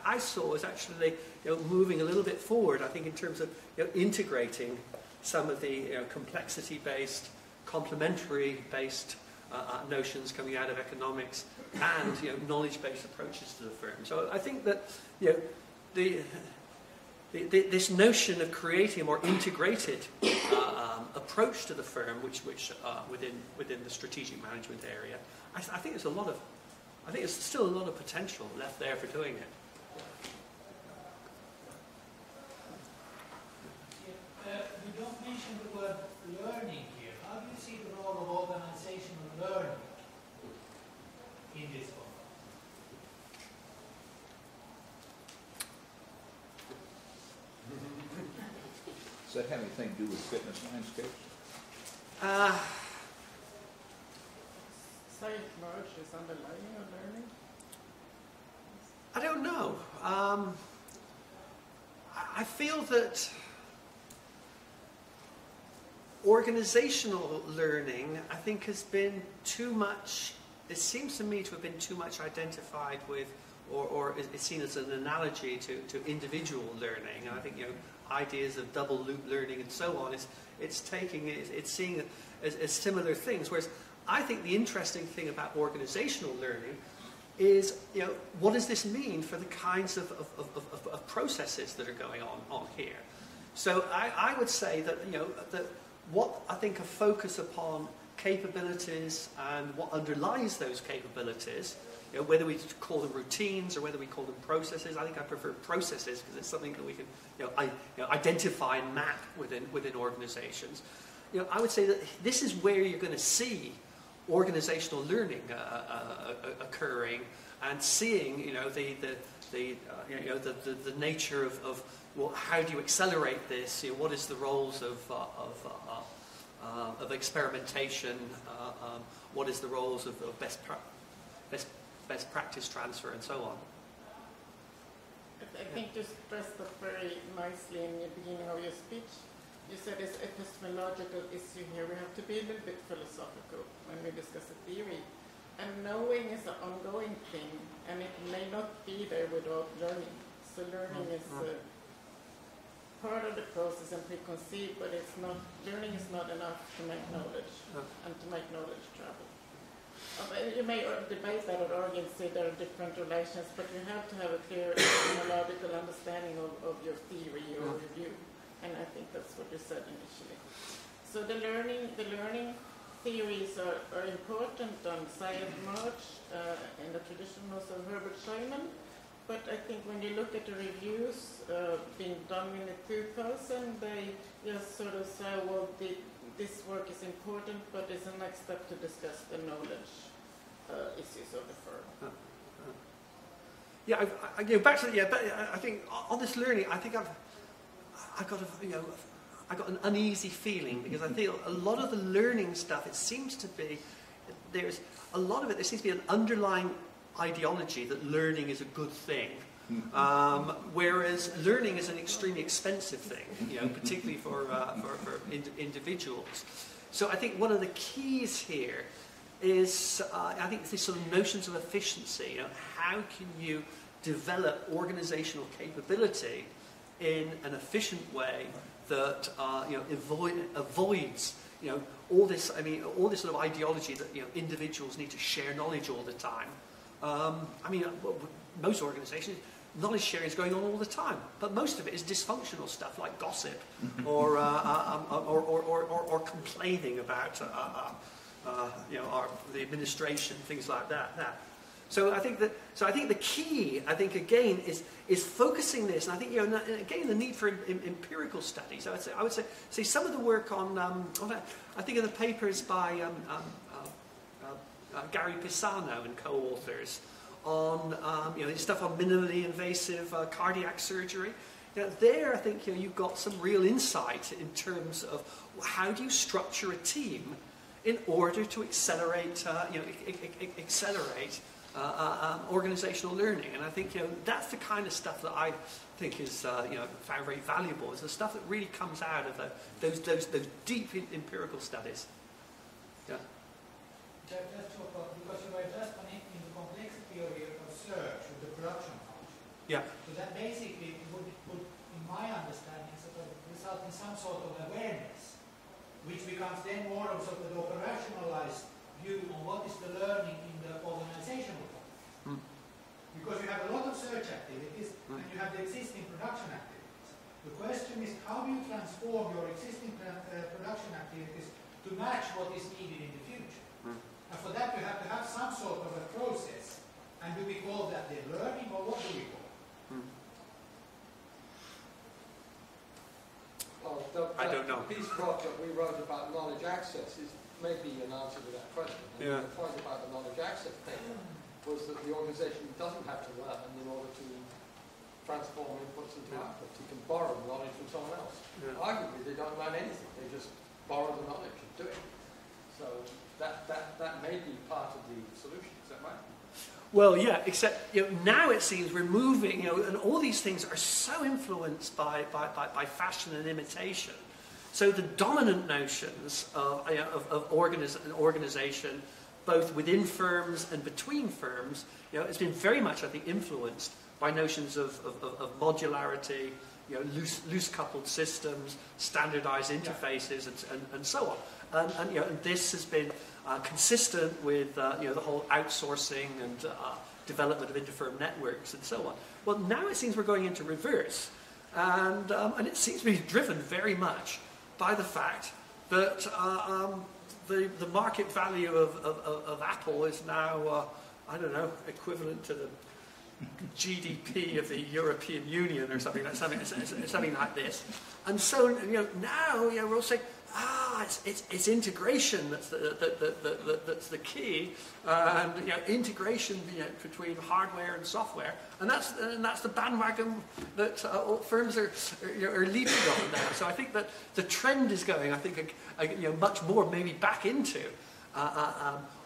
I saw as actually, you know, moving a little bit forward, I think, in terms of, you know, integrating some of the, you know, complexity-based, complementary-based notions coming out of economics and, you know, knowledge-based approaches to the firm. So I think that, you know, this notion of creating a more integrated approach to the firm, which within the strategic management area, I think there's still a lot of potential left there for doing it. You don't mention the word learning here. How do you see the role of organizational learning in this one? Does that have anything to do with fitness landscapes? Self-knowledge is underlying or learning? I don't know. I feel that organizational learning, I think, has been too much, it seems to me to have been too much identified with, or is seen as an analogy to individual learning. And I think, you know, ideas of double loop learning and so on, it's seeing it as similar things. Whereas I think the interesting thing about organizational learning is, you know, what does this mean for the kinds of processes that are going on here? So I would say that, you know, that what I think a focus upon capabilities and what underlies those capabilities whether we call them routines or whether we call them processes. I think I prefer processes because it's something that we can identify and map within organizations. I would say that this is where you're going to see organizational learning occurring, and seeing the nature of well, how do you accelerate this? What is the roles of experimentation? What is the roles of best practice transfer, and so on? I think you stressed that very nicely in the beginning of your speech. You said it's a epistemological issue here. We have to be a little bit philosophical when we discuss a theory. And knowing is an ongoing thing, and it may not be there without learning. So learning is part of the process and preconceived, but it's not. Learning is not enough to make knowledge and to make knowledge travel. You may debate that or argue and say there are different relations, but you have to have a clear epistemological understanding of your theory or review, and I think that's what you said initially. So the learning theories are important on Syed March in the tradition also of Herbert Scheumann. But I think when you look at the reviews being done in the 2000, they just sort of say, well, this work is important, but it's the next step to discuss the knowledge issues of the firm. Yeah, I go back to but I think on this learning, I think I got an uneasy feeling, because I feel a lot of the learning stuff, it seems to be there seems to be an underlying ideology that learning is a good thing, whereas learning is an extremely expensive thing, particularly for individuals. So I think one of the keys here is I think these sort of notions of efficiency. How can you develop organizational capability in an efficient way that avoids all this sort of ideology that individuals need to share knowledge all the time. Most organizations, knowledge sharing is going on all the time, but most of it is dysfunctional stuff like gossip or complaining about the administration, things like that. So I think the key, again, is focusing this, and I think again the need for empirical studies. I would say some of the work on I think of the papers by Gary Pisano and co-authors on stuff on minimally invasive cardiac surgery. There I think you've got some real insight in terms of how do you structure a team in order to accelerate organizational learning. And I think that's the kind of stuff that I think is found very valuable. Is the stuff that really comes out of those deep empirical studies. Yeah. Just because you were just connecting the complexity of your search with the production function. Yeah. So that basically would, in my understanding, sort of result in some sort of awareness, which becomes then more of sort of the operationalized view on what is the learning in the organizational context. Because you have a lot of search activities and you have the existing production activities. The question is, how do you transform your existing production activities to match what is needed in the future? And for that, you have to have some sort of a process. And do we call that the learning, or what do we call it? Well, I don't know. The piece that we wrote about knowledge access is maybe an answer to that question. And the point about the knowledge access thing was that the organization doesn't have to learn in order to transform inputs into outputs. You can borrow knowledge from someone else. Yeah. Arguably, they don't learn anything. They just borrow the knowledge and do it. So that may be part of the solution. Is that right? Well, yeah, except now it seems we're moving, and all these things are so influenced by fashion and imitation. So the dominant notions of organization, both within firms and between firms, it's been very much, I think, influenced by notions of modularity, loose coupled systems, standardized interfaces, and so on. And this has been consistent with the whole outsourcing and development of interfirm networks and so on. Well, now it seems we're going into reverse, and it seems to be driven very much by the fact that the market value of Apple is now I don't know, equivalent to the GDP of the European Union or something like this. And so, now, we're all saying, it's integration that's the key, and integration between hardware and software, and that's the bandwagon that firms are leaping on now. So I think that the trend is going, I think, much more maybe back into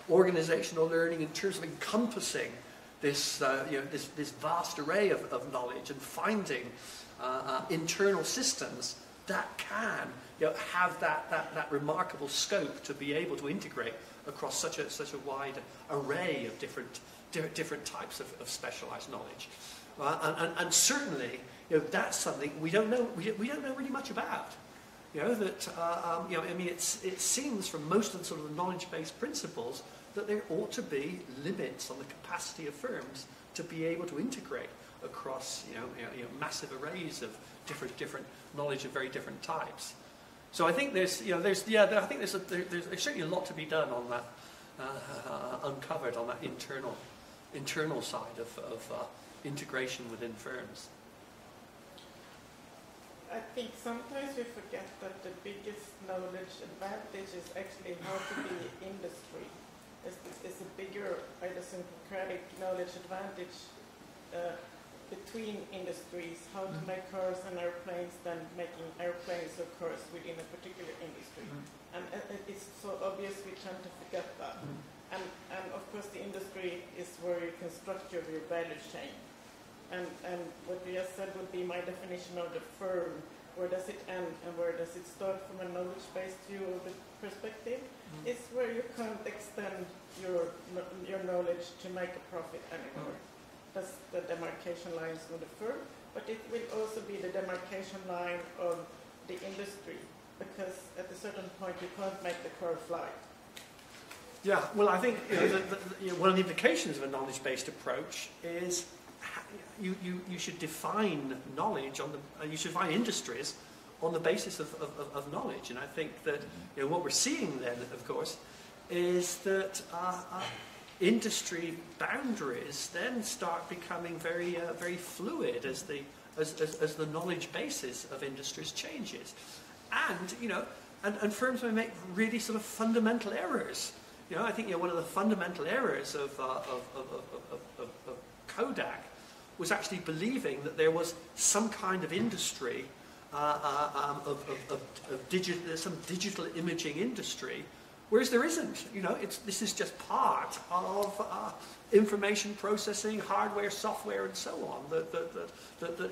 organizational learning in terms of encompassing this this vast array of knowledge and finding internal systems that can have that remarkable scope to be able to integrate across such a wide array of different types of specialized knowledge, and certainly that's something we don't know really much about. It seems from most of the sort of knowledge-based principles that there ought to be limits on the capacity of firms to be able to integrate across massive arrays of different knowledge of very different types. So I think there's certainly a lot to be done on that, uncovered on that internal side of integration within firms. I think sometimes we forget that the biggest knowledge advantage is actually how to be industry. It's a bigger idiosyncratic knowledge advantage between industries, how to make cars and airplanes than making airplanes or cars within a particular industry. And it's so obvious we tend to forget that. And of course the industry is where you can structure your value chain. And what you just said would be my definition of the firm. Where does it end and where does it start from a knowledge-based view of the perspective? It's where you can't extend your knowledge to make a profit anymore. That's the demarcation lines of the firm, but it will also be the demarcation line of the industry, because at a certain point you can't make the car fly. Yeah, well, I think one of the implications of a knowledge-based approach is you should define knowledge you should define industries on the basis of knowledge, and I think that what we're seeing then, of course, is that industry boundaries then start becoming very fluid as the knowledge basis of industries changes, and firms may make really sort of fundamental errors. I think one of the fundamental errors of Kodak was actually believing that there was some kind of industry, some digital imaging industry, whereas there isn't. This is just part of information processing, hardware, software, and so on. That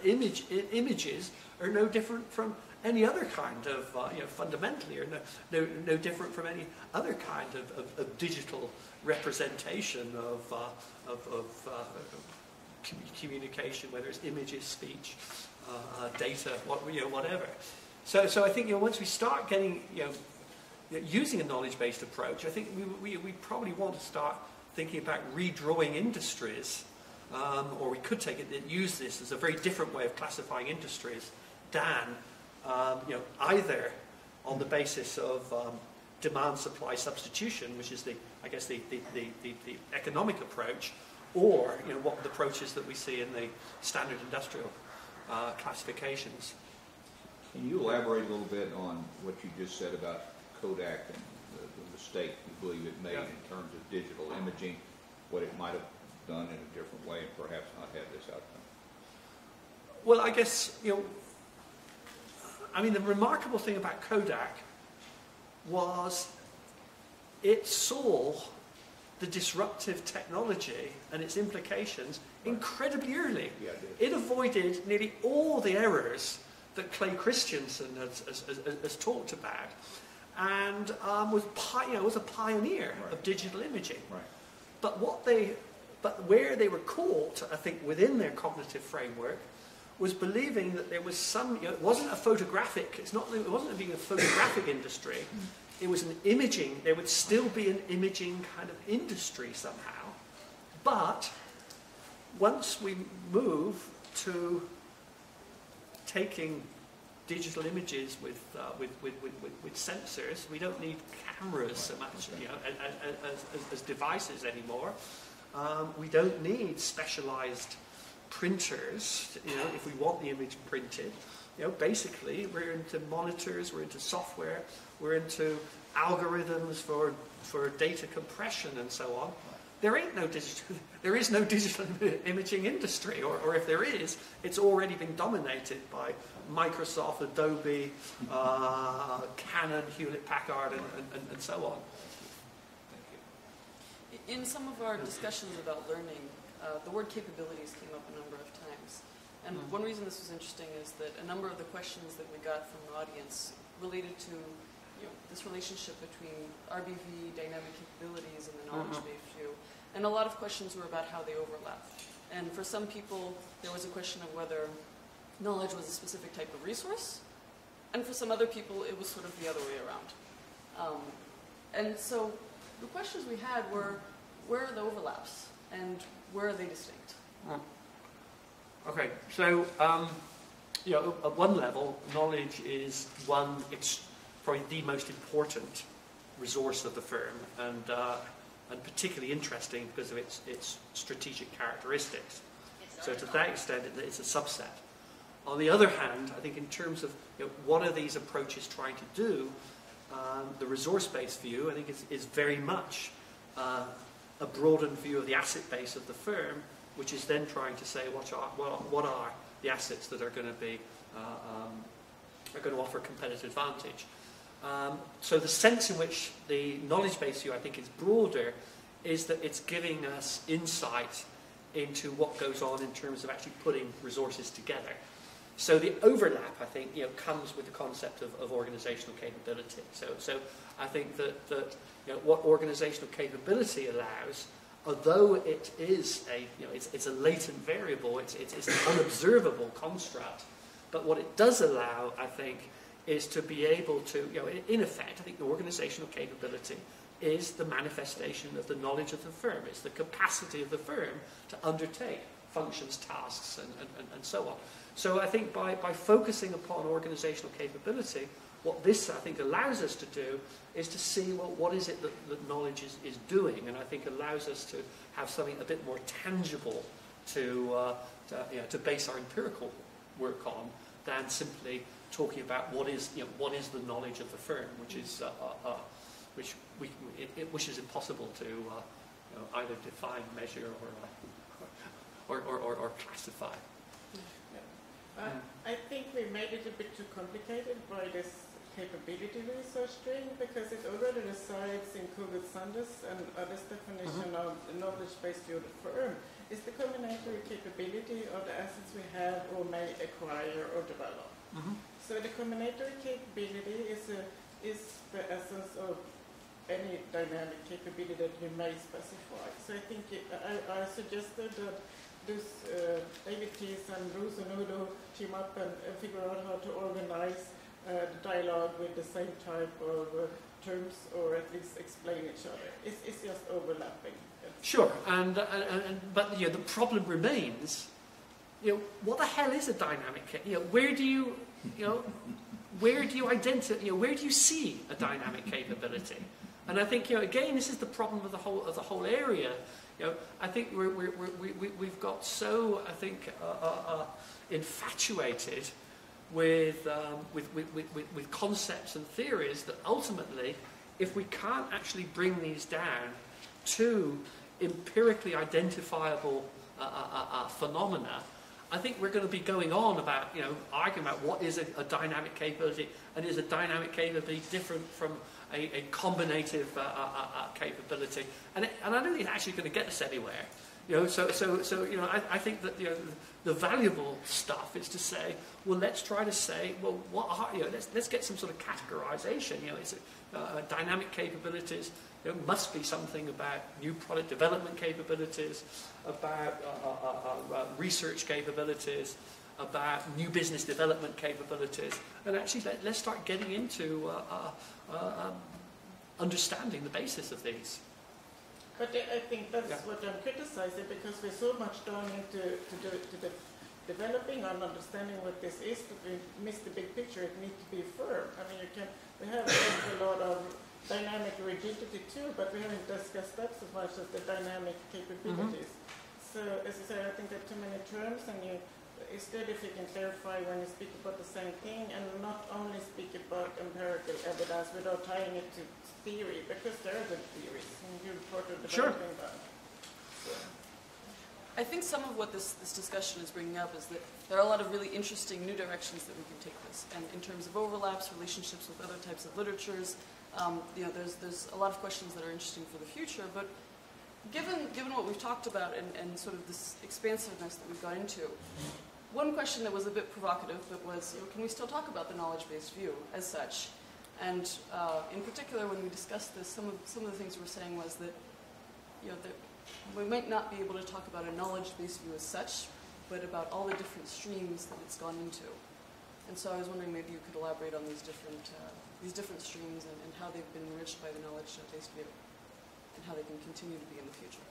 images are no different from any other kind of, fundamentally, or no different from any other kind of digital representation of communication, whether it's images, speech, data, whatever. So I think once we start getting using a knowledge-based approach, I think we probably want to start thinking about redrawing industries, or we could use this as a very different way of classifying industries than either on the basis of demand-supply substitution, which is the economic approach, or what the approaches that we see in the standard industrial classifications. Can you elaborate a little bit on what you just said about Kodak and the mistake you believe it made in terms of digital imaging, what it might have done in a different way and perhaps not had this outcome? Well, I guess, the remarkable thing about Kodak was it saw the disruptive technology and its implications incredibly early. Yeah, it avoided nearly all the errors that Clay Christensen has talked about, and was a pioneer of digital imaging. Right. But where they were caught, I think, within their cognitive framework, was believing that there was some. It wasn't a photographic. It wasn't being a photographic industry. It was an imaging. There would still be an imaging kind of industry somehow, but once we move to taking digital images with sensors, we don't need cameras so much, as devices anymore. We don't need specialized printers, if we want the image printed. Basically, we're into monitors, we're into software, we're into algorithms for data compression and so on. There is no digital imaging industry, or if there is, it's already been dominated by Microsoft, Adobe, Canon, Hewlett-Packard, and so on. In some of our discussions about learning, the word capabilities came up a number of times. And one reason this was interesting is that a number of the questions that we got from the audience related to this relationship between RBV, dynamic capabilities, and the knowledge-based view. And a lot of questions were about how they overlap. And for some people, there was a question of whether knowledge was a specific type of resource. And for some other people, it was sort of the other way around. And so the questions we had were, where are the overlaps? And where are they distinct? Okay, so at one level, knowledge is it's probably the most important resource of the firm, and particularly interesting because of its strategic characteristics. So to that extent, it's a subset. On the other hand, I think in terms of what are these approaches trying to do, the resource-based view, I think, is very much a broadened view of the asset base of the firm, which is then trying to say what are the assets that are going to offer competitive advantage. So the sense in which the knowledge-based view, I think, is broader is that it's giving us insight into what goes on in terms of actually putting resources together. So the overlap, I think, comes with the concept of organizational capability. So I think that what organizational capability allows, although it is it's a latent variable, it's an unobservable construct, but what it does allow, I think, is to be able to, in effect, I think the organizational capability is the manifestation of the knowledge of the firm. It's the capacity of the firm to undertake functions, tasks, and so on. So I think by focusing upon organizational capability, what this, I think, allows us to do is to see, well, what is it that knowledge is doing, and I think allows us to have something a bit more tangible to base our empirical work on than simply talking about what is the knowledge of the firm, which is which is impossible to either define, measure, or classify. I think we made it a bit too complicated by this capability research stream, because it already resides in Goossen and others' definition of the knowledge-based view of the firm. Is the combinatory capability of the assets we have or may acquire or develop. So the combinatory capability is the essence of any dynamic capability that we may specify. So I think I suggested that this David Thies and Bruce and Udo team up and figure out how to organize the dialogue with the same type of terms, or at least explain each other. It's just overlapping. Sure, but the problem remains. What the hell is a dynamic? Where do you identify? Where do you see a dynamic capability? And I think again, this is the problem of the whole area. I think we've got so, I think, infatuated with concepts and theories that ultimately, if we can't actually bring these down to empirically identifiable phenomena, I think we're going to be going on about, arguing about what is a dynamic capability, and is a dynamic capability different from a combinative capability, and I don't think it's actually going to get us anywhere. I think that the valuable stuff is to say, well, let's try to say, well, what are let's get some sort of categorization. It's dynamic capabilities. Must be something about new product development capabilities, about research capabilities, about new business development capabilities, and actually let's start getting into understanding the basis of these. But I think that's what I'm criticizing, because we're so much down into the developing and understanding what this is that we miss the big picture. It needs to be firm. I mean, we have a lot of dynamic rigidity too, but we haven't discussed that so much as the dynamic capabilities. So as I say, I think there are too many terms, and it's good if you can clarify when you speak about the same thing and not only speak about empirical evidence without tying it to theory, because there are good theories and you're part of developing that. So. I think some of what this discussion is bringing up is that there are a lot of really interesting new directions that we can take this, and in terms of overlaps, relationships with other types of literatures, there's a lot of questions that are interesting for the future, but given what we've talked about and sort of this expansiveness that we've got into, one question that was a bit provocative, but was, can we still talk about the knowledge-based view as such? And in particular, when we discussed this, some of the things we were saying was that, that we might not be able to talk about a knowledge-based view as such, but about all the different streams that it's gone into. And so I was wondering maybe you could elaborate on these different streams and how they've been enriched by the knowledge-based view, and how they can continue to be in the future.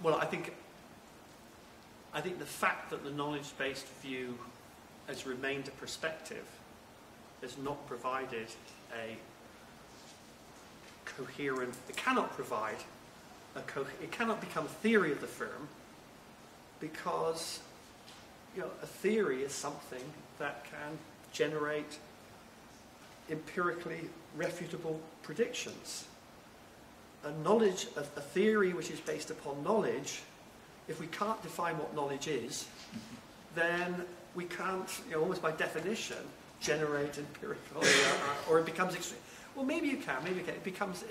Well, I think the fact that the knowledge-based view has remained a perspective has not provided a coherent, it cannot provide it cannot become a theory of the firm, because a theory is something that can generate empirically refutable predictions. A theory which is based upon knowledge, if we can't define what knowledge is, then we can't, almost by definition, generate empirical, or it becomes extreme. Well, maybe you can. It becomes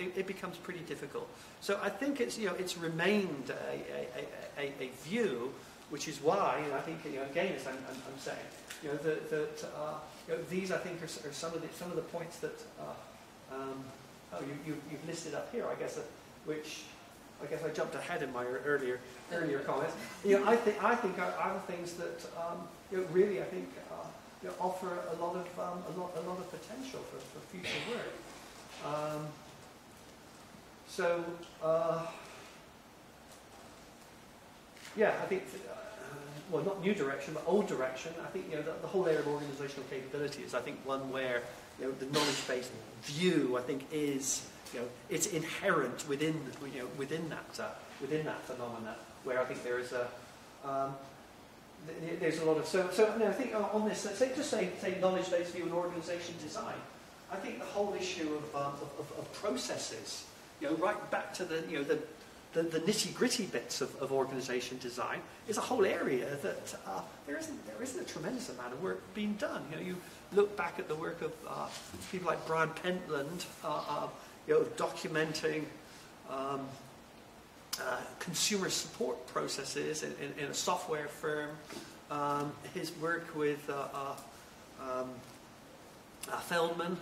pretty difficult. So I think it's remained a view, which is why, I think, again, as I'm saying, that these, I think, are some of the points that you've listed up here, I guess, which I guess I jumped ahead in my earlier comments. I think are things that really, I think, offer a lot of potential for future work. I think, well, not new direction, but old direction. I think the whole area of organizational capability is, I think, one where the knowledge-based view, I think, is it's inherent within that phenomena, where I think there is there's a lot of so I think on this, let's say knowledge-based view and organization design. I think the whole issue of processes, right back to the nitty-gritty bits of organization design, is a whole area that there isn't a tremendous amount of work being done. You look back at the work of people like Brian Pentland, documenting consumer support processes in a software firm. His work with Feldman.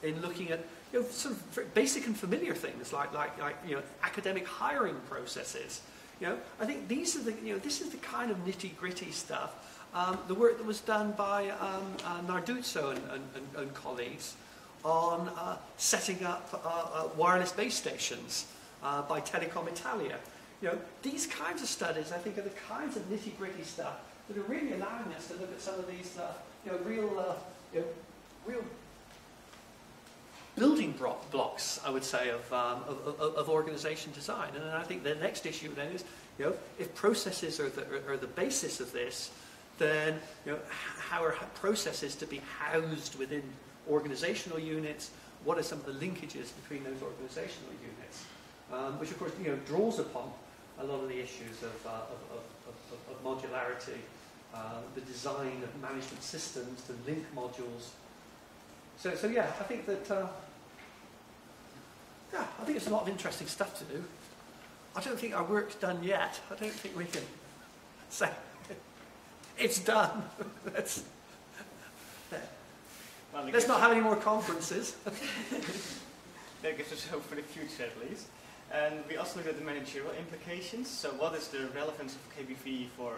In looking at sort of very basic and familiar things like academic hiring processes. I think these are this is the kind of nitty-gritty stuff. The work that was done by Narduzzo and colleagues on setting up wireless base stations by Telecom Italia. These kinds of studies, I think, are the kinds of nitty-gritty stuff that are really allowing us to look at some of these real building blocks, I would say, of organization design. And I think the next issue then is, if processes are the basis of this, then how are processes to be housed within organizational units? What are some of the linkages between those organizational units? Which, of course, draws upon a lot of the issues of modularity, the design of management systems, the link modules. So yeah, I think that I think it's a lot of interesting stuff to do. I don't think our work's done yet. I don't think we can say it's done. Let's not have any more conferences. That gives us hope for the future, at least. And we also looked at the managerial implications. So what is the relevance of KBV for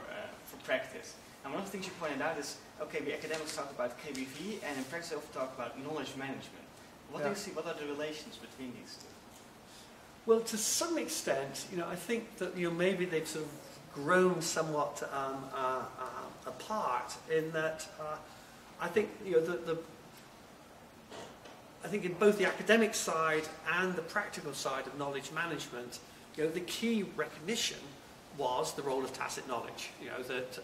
practice? And one of the things you pointed out is, okay, we academics talk about KBV, and in practice we often talk about knowledge management. What do you see? What are the relations between these two? Well, to some extent, I think that maybe they've sort of grown somewhat apart. In that, I think I think in both the academic side and the practical side of knowledge management, the key recognition was the role of tacit knowledge. That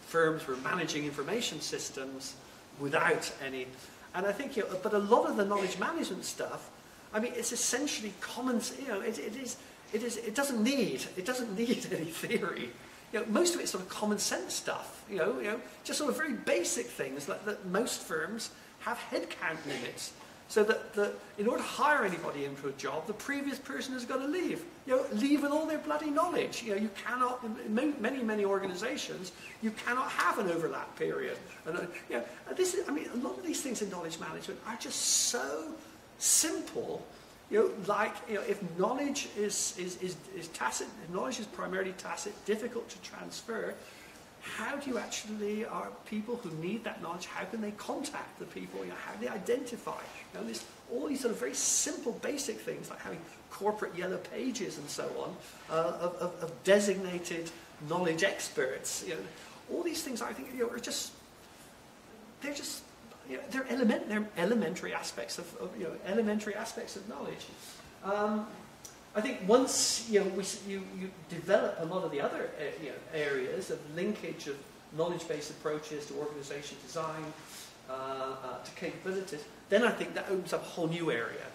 firms were managing information systems without any, and I think but a lot of the knowledge management stuff, I mean, it's essentially common. It doesn't need any theory. Most of it's sort of common sense stuff. Just sort of very basic things that most firms have headcount limits, so that in order to hire anybody into a job, the previous person has got to leave. Leave with all their bloody knowledge. You cannot, in many organisations, you cannot have an overlap period. And I mean, a lot of these things in knowledge management are just so simple. If knowledge is tacit, if knowledge is primarily tacit, difficult to transfer, how do you actually, are people who need that knowledge, how can they contact the people, how do they identify? All these sort of very simple basic things, like having corporate yellow pages and so on, of designated knowledge experts. All these things, I think, are just, they're elementary aspects of knowledge. I think once you develop a lot of the other areas of linkage of knowledge-based approaches to organisation design, to capabilities, then I think that opens up a whole new area.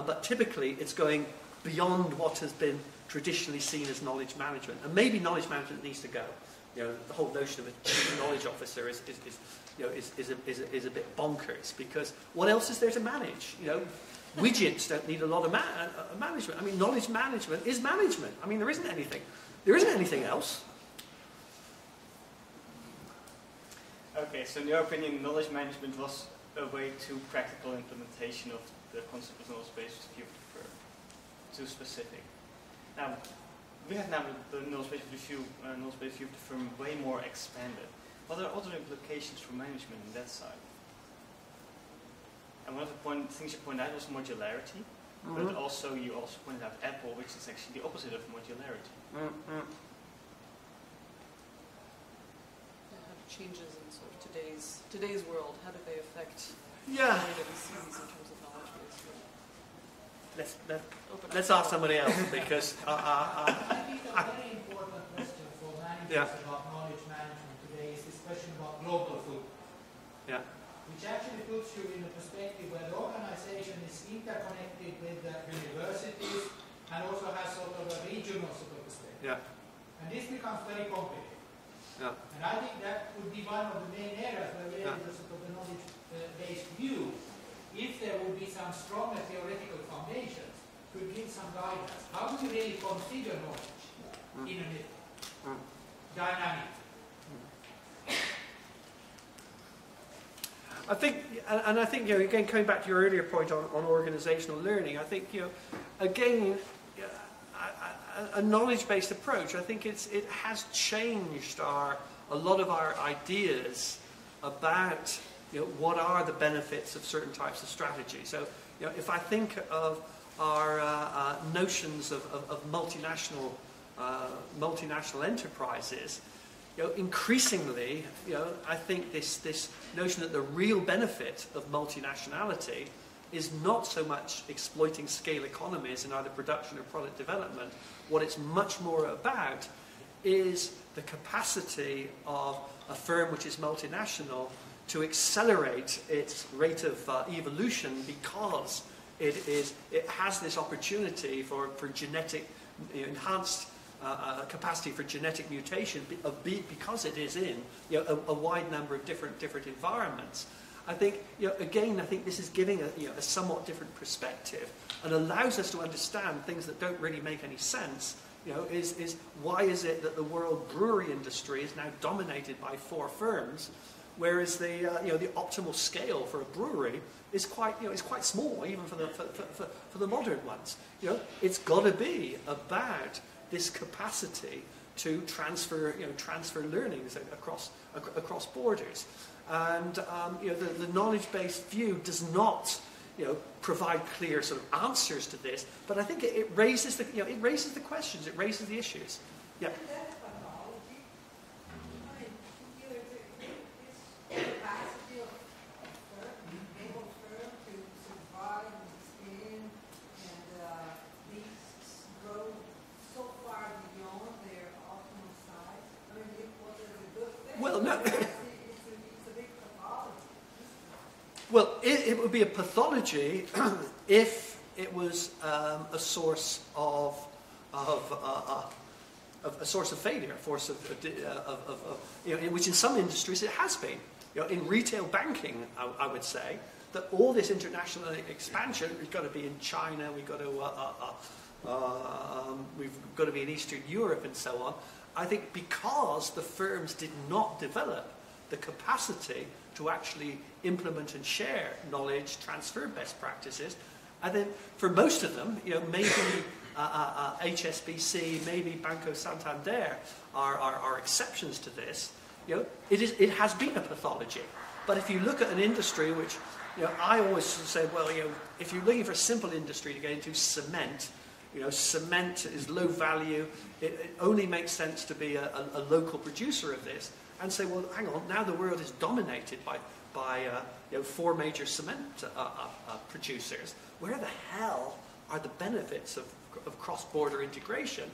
But typically, it's going beyond what has been traditionally seen as knowledge management, and maybe knowledge management needs to go. The whole notion of a chief knowledge officer is a bit bonkers, because what else is there to manage? Widgets don't need a lot of management. I mean, knowledge management is management. I mean, there isn't anything else. Okay, so in your opinion, knowledge management was a way to practical implementation of the concept of knowledge-based view of the firm. Too specific. Now, we have now the knowledge-based view of the firm way more expanded. What are other implications for management on that side? And one of the things you pointed out was modularity, but also you also pointed out Apple, which is actually the opposite of modularity. How do changes in sort of today's world, how do they affect the way that we see these in terms of knowledge base? Let's ask somebody else, because I think a very important question for managers about knowledge management today is this question about global food. Yeah. Which actually puts you in a perspective where the organization is interconnected with the universities and also has sort of a regional sort of perspective. Yeah. And this becomes very complicated. Yeah. And I think that would be one of the main areas where we have the sort of the knowledge-based view. If there would be some stronger theoretical foundations, could give some guidance. How do you really configure knowledge in a dynamic? I think, again, coming back to your earlier point on organisational learning, I think, again, a knowledge-based approach, I think it has changed a lot of our ideas about, what are the benefits of certain types of strategy. So, if I think of our notions of multinational enterprises, increasingly, I think this notion that the real benefit of multinationality is not so much exploiting scale economies in either production or product development. What it's much more about is the capacity of a firm which is multinational to accelerate its rate of evolution, because it has this opportunity for genetic enhanced capacity for genetic mutation because it is in a wide number of different environments. I think again, I think this is giving a somewhat different perspective and allows us to understand things that don't really make any sense. Is why is it that the world brewery industry is now dominated by 4 firms, whereas the optimal scale for a brewery is quite small, even for the modern ones. It's got to be about this capacity to transfer learnings across borders, and the knowledge-based view does not provide clear sort of answers to this, but I think it raises the questions, it raises the issues. Yeah. a big pathology. Well, it would be a pathology if it was a source of a source of failure, a source of which in some industries it has been. In retail banking, I would say that all this international expansion, we've got to be in China, we've got to be in Eastern Europe and so on. I think because the firms did not develop the capacity to actually implement and share knowledge, transfer best practices, and then for most of them, maybe HSBC, maybe Banco Santander are exceptions to this. It has been a pathology. But if you look at an industry which, I always say, well, if you're looking for a simple industry to get into, cement, cement is low value. It only makes sense to be a local producer of this, and say, well, hang on, now the world is dominated by 4 major cement producers. Where the hell are the benefits of cross-border integration?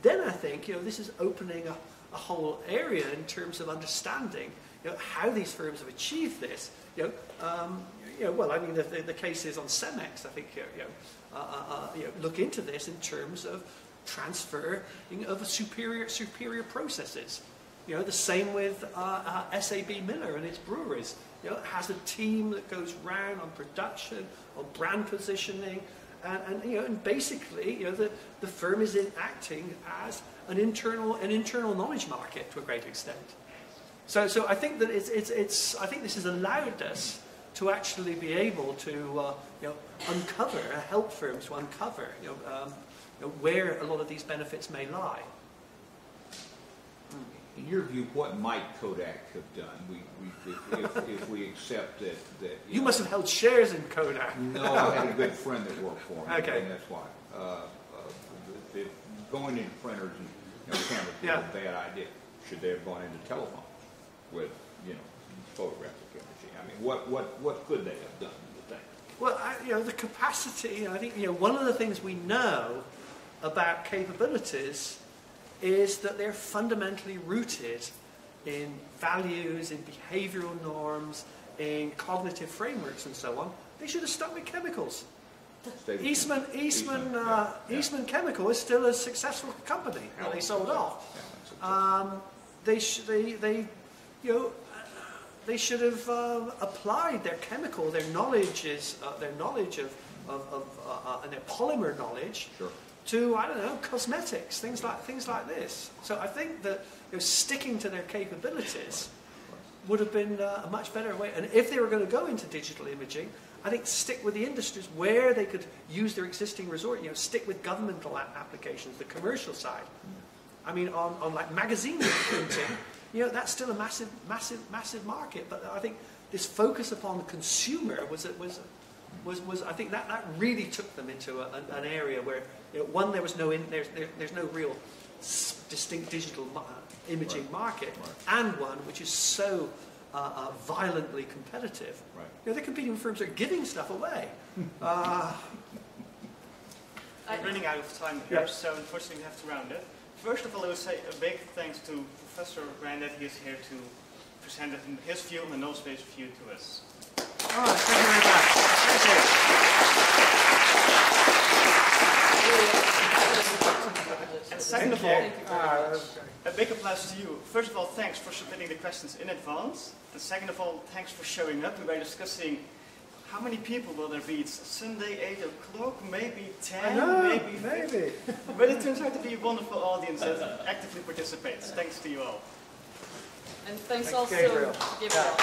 Then I think this is opening a whole area in terms of understanding how these firms have achieved this. Well, I mean, the cases on Cemex, I think, look into this in terms of transfer of superior processes. The same with SAB Miller and its breweries. It has a team that goes round on production, on brand positioning, and basically, the firm is acting as an internal knowledge market to a great extent. So I think that I think this has allowed us to actually be able to help firms to uncover where a lot of these benefits may lie. In your view, what might Kodak have done? If we accept that you must have held shares in Kodak. No, I had a good friend that worked for him, okay. And that's why. Going into printers and cameras was a bad idea. Should they have gone into telephones with photographic imaging? I mean, what could they have done? You think? Well, the capacity. I think one of the things we know about capabilities is that they're fundamentally rooted in values, in behavioral norms, in cognitive frameworks and so on. They should have stuck with chemicals. Eastman Chemical is still a successful company. They sold off. They should have applied their chemical, their knowledge of and their polymer knowledge. Sure. To, I don't know, cosmetics, things like this. So I think that sticking to their capabilities would have been a much better way. And if they were going to go into digital imaging, I think stick with the industries where they could use their existing resort. Stick with governmental applications, the commercial side. I mean, on like magazine printing, that's still a massive market. But I think this focus upon the consumer was I think that really took them into an area where one, there's no real distinct digital imaging market, and one which is so violently competitive. Right. They're competing with firms that are giving stuff away. We're running out of time here, so unfortunately we have to round it. First of all, I would say a big thanks to Professor Brand that he is here to present his view on the knowledge-based view to us. All right, thank you very much. Thank you. And second of all, a big applause to you. First of all, thanks for submitting the questions in advance. And second of all, thanks for showing up. We were discussing how many people will there be. It's Sunday, 8 o'clock, maybe 10, maybe. But it turns out to be a wonderful audience that actively participates. Thanks to you all. And thanks also Gabriel. to Gabriel.